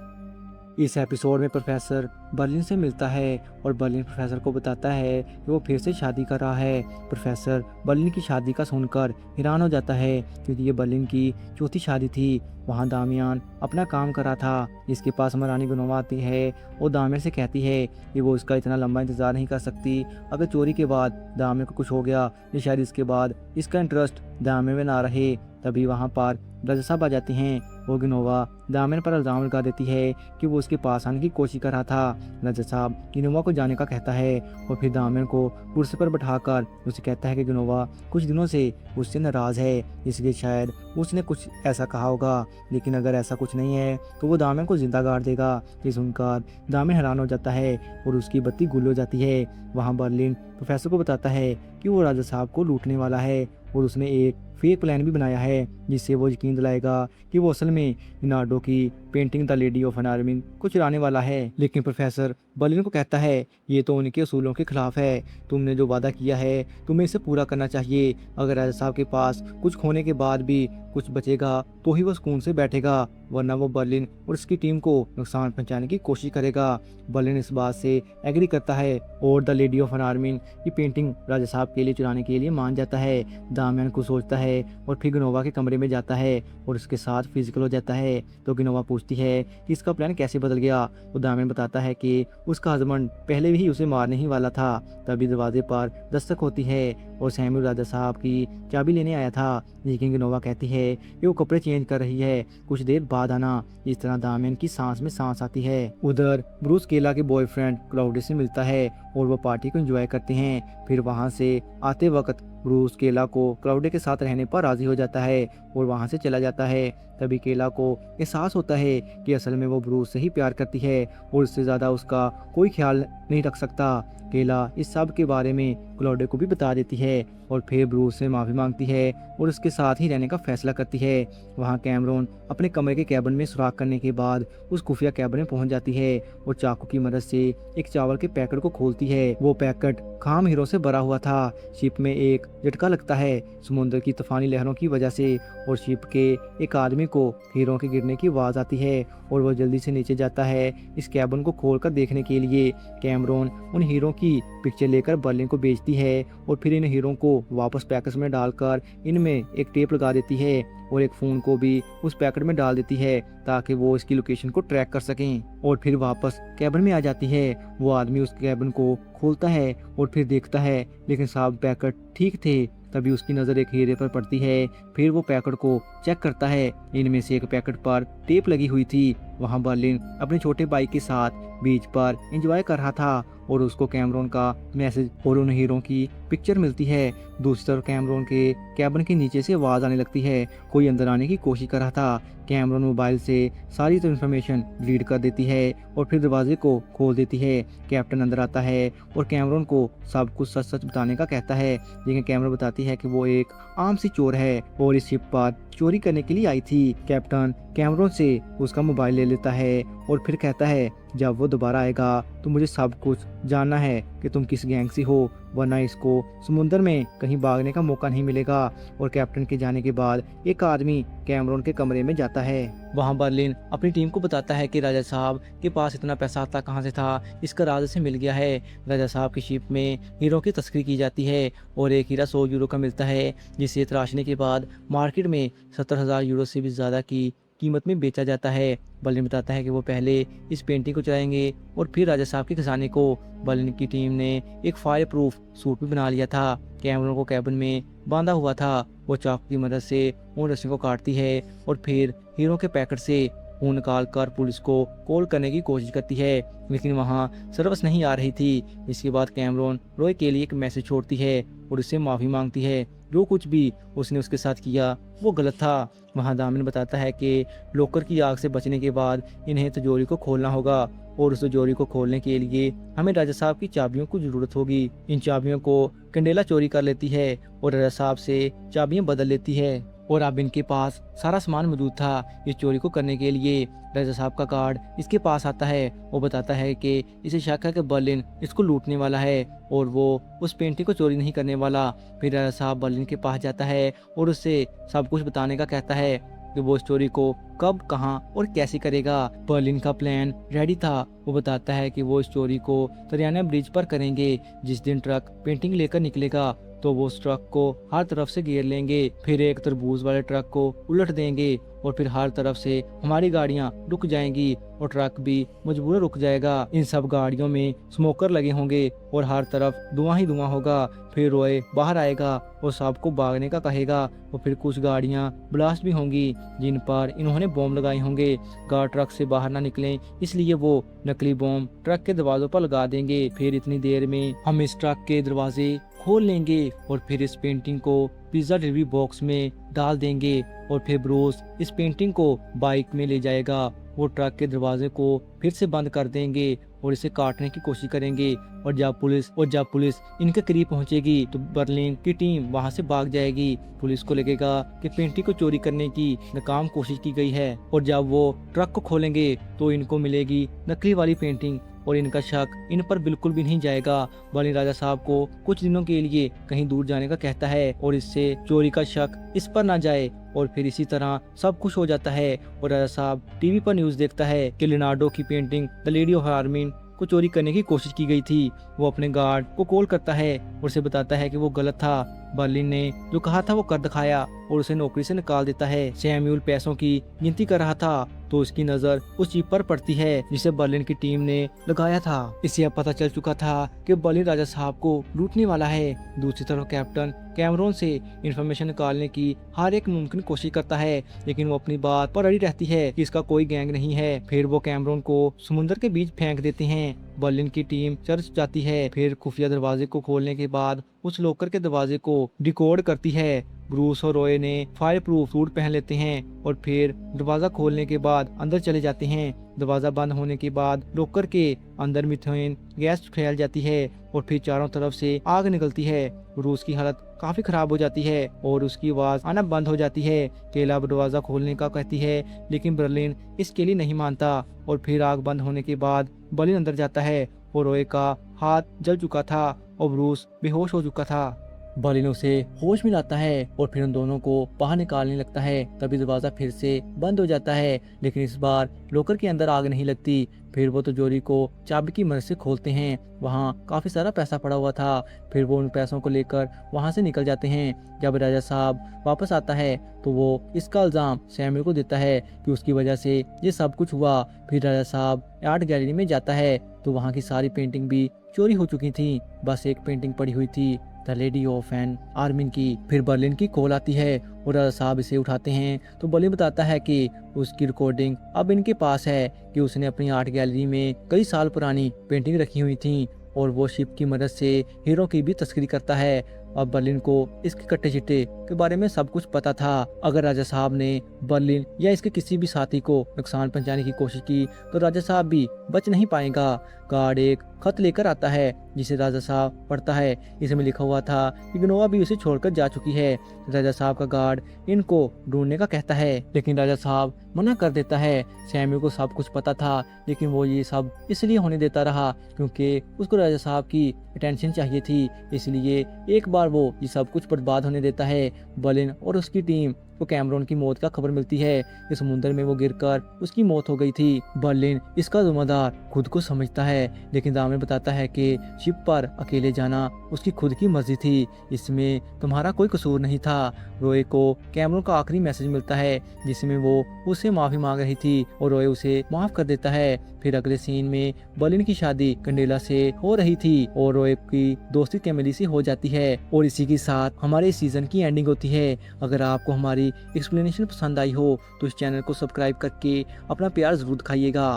S1: इस एपिसोड में प्रोफेसर बर्लिन से मिलता है और बर्लिन प्रोफेसर को बताता है कि वो फिर से शादी कर रहा है। प्रोफेसर बर्लिन की शादी का सुनकर हैरान हो जाता है क्योंकि ये बर्लिन की चौथी शादी थी। वहाँ दामियान अपना काम कर रहा था। इसके पास महारानी गुनोवा आती है और दामियान से कहती है कि वो इसका इतना लंबा इंतजार नहीं कर सकती। अगर चोरी के बाद दामियान को कुछ हो गया या शायद इसके बाद इसका इंटरेस्ट दामियान में ना रहे। तभी वहाँ पर राजा साहब आ जाते हैं। वो गिनोवा दामियान पर इल्जाम लगा देती है कि वो उसके पास आने की कोशिश कर रहा था। राजा साहब गिनोवा को जाने का कहता है और फिर दामियान को कुर्सी पर बैठाकर उसे कहता है कि गिनोवा कुछ दिनों से उससे नाराज है, इसलिए शायद उसने कुछ ऐसा कहा होगा, लेकिन अगर ऐसा कुछ नहीं है तो वो दामियान को जिंदा गाड़ देगा। ये सुनकर दामियान हैरान हो जाता है और उसकी बत्ती गुल हो जाती है। वहाँ बर्लिन प्रोफेसर को बताता है कि वो राजा साहब को लूटने वाला है और उसने एक फेक प्लान भी बनाया है जिससे वो यकीन दिलाएगा कि वो असल में लियोनार्डो की पेंटिंग द लेडी ऑफ अनार्मिन को चुराने वाला है। लेकिन प्रोफेसर बर्लिन को कहता है ये तो उनके असूलों के खिलाफ है। तुमने जो वादा किया है तुम्हें इसे पूरा करना चाहिए। अगर राजा साहब के पास कुछ खोने के बाद भी कुछ बचेगा तो ही वो सुकून से बैठेगा, वरना वो बर्लिन और उसकी टीम को नुकसान पहुंचाने की कोशिश करेगा। बर्लिन इस बात से एग्री करता है और द लेडी ऑफ अनार्मिन की पेंटिंग राजा साहब के लिए चुराने के लिए मान जाता है। दामियान को सोचता है और फिर गिनोवा के कमरे में जाता है और उसके साथ फिजिकल हो जाता है। तो गिनोवा पूछती है कि इसका प्लान कैसे बदल गया। तो दामियान बताता है कि उसका हस्बैंड पहले भी उसे मारने ही वाला था। तभी दरवाजे पर दस्तक होती है और सैमुअल राजा साहब की चाबी लेने आया था, लेकिन गिनोवा कहती है कि वो कपड़े चेंज कर रही है, कुछ देर बाद आना। इस तरह दामियान की सांस में सांस आती है। उधर ब्रूस केला के बॉयफ्रेंड क्लाउडिया से मिलता है और वो पार्टी को एंजॉय करते हैं। फिर वहां से आते वक्त ब्रूस केला को क्लाउडिया के साथ रहने पर राजी हो जाता है और वहां से चला जाता है। तभी केला को एहसास होता है कि असल में वो ब्रूस से ही प्यार करती है और उससे ज्यादा उसका कोई ख्याल नहीं रख सकता। केला इस सब के बारे में क्लाउडिया को भी बता देती है और फिर ब्रूस से माफी मांगती है और उसके साथ ही रहने का फैसला करती है। वहाँ कैमरॉन अपने कमरे के कैबिन में सुराख करने के बाद उस खुफिया कैबिन में पहुंच जाती है और चाकू की मदद से एक चावल के पैकेट को खोलती है। वो पैकेट खाम हीरो से भरा हुआ था। शिप में एक झटका लगता है समुद्र की तूफानी लहरों की वजह से और शिप के एक आदमी को हीरो के गिरने की आवाज आती है और वो जल्दी से नीचे जाता है इस कैबिन को खोलकर देखने के लिए। कैमरॉन उन हीरो की पिक्चर लेकर बर्लिन को बेचती है और फिर इन हीरो को वापस पैकेट में डालकर इनमें एक टेप लगा देती है और एक फोन को भी उस पैकेट में डाल देती है ताकि वो इसकी लोकेशन को ट्रैक कर सकें और फिर वापस कैबिन में आ जाती है। वो आदमी उस कैबिन को खोलता है और फिर देखता है लेकिन सब पैकेट ठीक थे। तभी उसकी नज़र एक हीरे पर पड़ती है। फिर वो पैकेट को चेक करता है, इनमें से एक पैकेट पर टेप लगी हुई थी। वहाँ बर्लिन अपने छोटे भाई के साथ बीच पर एंजॉय कर रहा था और उसको कैमरॉन का मैसेज और उन हीरो की पिक्चर मिलती है। दूसरी तरफ कैमरॉन के कैबिन के नीचे से आवाज़ आने लगती है, कोई अंदर आने की कोशिश कर रहा था। कैमरॉन मोबाइल से सारी तो इन्फॉर्मेशन डिलीट कर देती है और फिर दरवाजे को खोल देती है। कैप्टन अंदर आता है और कैमरॉन को सब कुछ सच सच बताने का कहता है, लेकिन कैमरॉन बताती है कि वो एक आम सी चोर है और इस शिप पर चोरी करने के लिए आई थी। कैप्टन कैमरॉन से उसका मोबाइल ले लेता है और फिर कहता है जब वो दोबारा आएगा तो मुझे सब कुछ जानना है कि तुम किस गैंग से हो, वरना इसको समुंदर में कहीं भागने का मौका नहीं मिलेगा। और कैप्टन के जाने के बाद एक आदमी कैमरॉन के कमरे में जाता है। वहां बर्लिन अपनी टीम को बताता है कि राजा साहब के पास इतना पैसा आता कहाँ से था, इसका राज से मिल गया है। राजा साहब की शिप में हीरो की तस्करी की जाती है और एक हीरा 100 यूरो का मिलता है, जिसे तराशने के बाद मार्केट में 70,000 यूरो से भी ज़्यादा की कीमत में बेचा जाता है। बर्लिन बताता है कि वो पहले इस पेंटिंग को चलाएंगे और फिर राजा साहब के खजाने को। बर्लिन की टीम ने एक फायर प्रूफ सूट भी बना लिया था। कैमरॉन को कैबिन में बांधा हुआ था। वो चाकू की मदद से उन रस्सियों को काटती है और फिर हीरो के पैकेट से खून निकाल कर पुलिस को कॉल करने की कोशिश करती है, लेकिन वहां सर्विस नहीं आ रही थी। इसके बाद कैमरॉन रॉय के लिए एक मैसेज छोड़ती है और उससे माफ़ी मांगती है। जो कुछ भी उसने उसके साथ किया वो गलत था। वहां दामिन बताता है कि लॉकर की आग से बचने के बाद इन्हें तिजोरी को खोलना होगा और उस तिजोरी को खोलने के लिए हमें राजा साहब की चाबियों की जरूरत होगी। इन चाबियों को कैंडेला चोरी कर लेती है और राजा साहब से चाबियां बदल लेती है और अब इनके पास सारा सामान मौजूद था इस चोरी को करने के लिए। राजा साहब का गार्ड इसके पास आता है। वो बताता है कि इसे शक है कि बर्लिन इसको लूटने वाला है और वो उस पेंटिंग को चोरी नहीं करने वाला। फिर राजा साहब बर्लिन के पास जाता है और उससे सब कुछ बताने का कहता है कि वो इस चोरी को कब, कहां और कैसे करेगा। बर्लिन का प्लान रेडी था। वो बताता है कि वो इस चोरी को तरियाना ब्रिज पर करेंगे। जिस दिन ट्रक पेंटिंग लेकर निकलेगा तो वो उस ट्रक को हर तरफ से घेर लेंगे, फिर एक तरबूज वाले ट्रक को उलट देंगे और फिर हर तरफ से हमारी गाड़ियां रुक जाएंगी और ट्रक भी मजबूरन रुक जाएगा। इन सब गाड़ियों में स्मोकर लगे होंगे और हर तरफ धुआं ही धुआं होगा। फिर रॉय बाहर आएगा और सबको भागने का कहेगा और फिर कुछ गाड़ियां ब्लास्ट भी होंगी जिन पर इन्होंने बॉम्ब लगाए होंगे। गार्ड ट्रक से बाहर ना निकलें इसलिए वो नकली बॉम्ब ट्रक के दरवाजों पर लगा देंगे। फिर इतनी देर में हम इस ट्रक के दरवाजे खोल लेंगे और फिर इस पेंटिंग को पिज्जा डिलीवरी बॉक्स में डाल देंगे और फिर ब्रूस इस पेंटिंग को बाइक में ले जाएगा। वो ट्रक के दरवाजे को फिर से बंद कर देंगे और इसे काटने की कोशिश करेंगे और जब पुलिस इनके करीब पहुंचेगी तो बर्लिन की टीम वहां से भाग जाएगी। पुलिस को लगेगा कि पेंटिंग को चोरी करने की नाकाम कोशिश की गई है और जब वो ट्रक को खोलेंगे तो इनको मिलेगी नकली वाली पेंटिंग और इनका शक इन पर बिल्कुल भी नहीं जाएगा। बर्लिन राजा साहब को कुछ दिनों के लिए कहीं दूर जाने का कहता है और इससे चोरी का शक इस पर ना जाए और फिर इसी तरह सब कुछ हो जाता है। और राजा साहब टीवी पर न्यूज़ देखता है कि लियोनार्डो की painting the lady of Armin को चोरी करने की कोशिश की गई थी। वो अपने गार्ड को कॉल करता है और उसे बताता है कि वो गलत था। बर्लिन ने जो कहा था वो कर दिखाया और उसे नौकरी से निकाल देता है। सैम्यूल पैसों की गिनती कर रहा था तो उसकी नजर उस चिप पर पड़ती है जिसे बर्लिन की टीम ने लगाया था। इसे अब पता चल चुका था कि बर्लिन राजा साहब को लूटने वाला है। दूसरी तरफ कैप्टन कैमरॉन से इंफॉर्मेशन निकालने की हर एक मुमकिन कोशिश करता है, लेकिन वो अपनी बात पर अड़ी रहती है कि इसका कोई गैंग नहीं है। फिर वो कैमरॉन को समुद्र के बीच फेंक देते हैं। बर्लिन की टीम चर्च जाती है। फिर खुफिया दरवाजे को खोलने के बाद उस लॉकर के दरवाजे को डिकोड करती है। ब्रूस और रॉय ने फायर प्रूफ सूट पहन लेते हैं और फिर दरवाजा खोलने के बाद अंदर चले जाते हैं। दरवाजा बंद होने के बाद लॉकर के अंदर मीथेन गैस फैल जाती है और फिर चारों तरफ से आग निकलती है। ब्रूस की हालत काफी खराब हो जाती है और उसकी आवाज आना बंद हो जाती है। केला दरवाजा खोलने का कहती है, लेकिन बर्लिन इसके लिए नहीं मानता और फिर आग बंद होने के बाद बर्लिन अंदर जाता है और रॉय का हाथ जल चुका था और ब्रूस बेहोश हो चुका था। बर्लिन उसे होश में लाता है और फिर उन दोनों को बाहर निकालने लगता है। तभी दरवाजा फिर से बंद हो जाता है, लेकिन इस बार लॉकर के अंदर आग नहीं लगती। फिर वो तिजोरी को चाबी की मदद से खोलते हैं। वहाँ काफी सारा पैसा पड़ा हुआ था। फिर वो उन पैसों को लेकर वहाँ से निकल जाते हैं। जब राजा साहब वापस आता है तो वो इसका इल्जाम सैम्यूल को देता है कि उसकी वजह से ये सब कुछ हुआ। फिर राजा साहब आर्ट गैलरी में जाता है तो वहाँ की सारी पेंटिंग भी चोरी हो चुकी थी। बस एक पेंटिंग पड़ी हुई थी, the lady of an ermine की। फिर बर्लिन की कॉल आती है और राजा साहब इसे उठाते हैं तो बर्लिन बताता है कि उसकी रिकॉर्डिंग अब इनके पास है कि उसने अपनी आर्ट गैलरी में कई साल पुरानी पेंटिंग रखी हुई थी और वो शिप की मदद से हीरो की भी तस्करी करता है। अब बर्लिन को इसके कट्टे चिट्टे के बारे में सब कुछ पता था। अगर राजा साहब ने बर्लिन या इसके किसी भी साथी को नुकसान पहुंचाने की कोशिश की तो राजा साहब भी बच नहीं पाएगा। गार्ड एक खत लेकर आता है जिसे राजा साहब पढ़ता है। इसमें लिखा हुआ था कि ग्नोवा भी उसे छोड़कर जा चुकी है। राजा साहब का गार्ड इनको ढूंढने का कहता है, लेकिन राजा साहब मना कर देता है। सैम्यू को सब कुछ पता था, लेकिन वो ये सब इसलिए होने देता रहा क्योंकि उसको राजा साहब की अटेंशन चाहिए थी। इसलिए एक बार वो ये सब कुछ बर्बाद होने देता है। बर्लिन और उसकी टीम को कैमरून की मौत का खबर मिलती है कि समुद्र में वो गिरकर उसकी मौत हो गई थी। बर्लिन इसका जिम्मेदार खुद को समझता है, लेकिन दामियन बताता है कि शिप पर अकेले जाना उसकी खुद की मर्जी थी, इसमें तुम्हारा कोई कसूर नहीं था। रोए को कैमरून का आखिरी मैसेज मिलता है जिसमें वो उससे माफी मांग रही थी और रोए उसे माफ कर देता है। फिर अगले सीन में बर्लिन की शादी कंडेला से हो रही थी और रोए की दोस्ती कैमिली से हो जाती है। और इसी के साथ हमारे इस सीजन की एंडिंग होती है। अगर आपको हमारी एक्सप्लेनेशन पसंद आई हो तो इस चैनल को सब्सक्राइब करके अपना प्यार जरूर दिखाइएगा।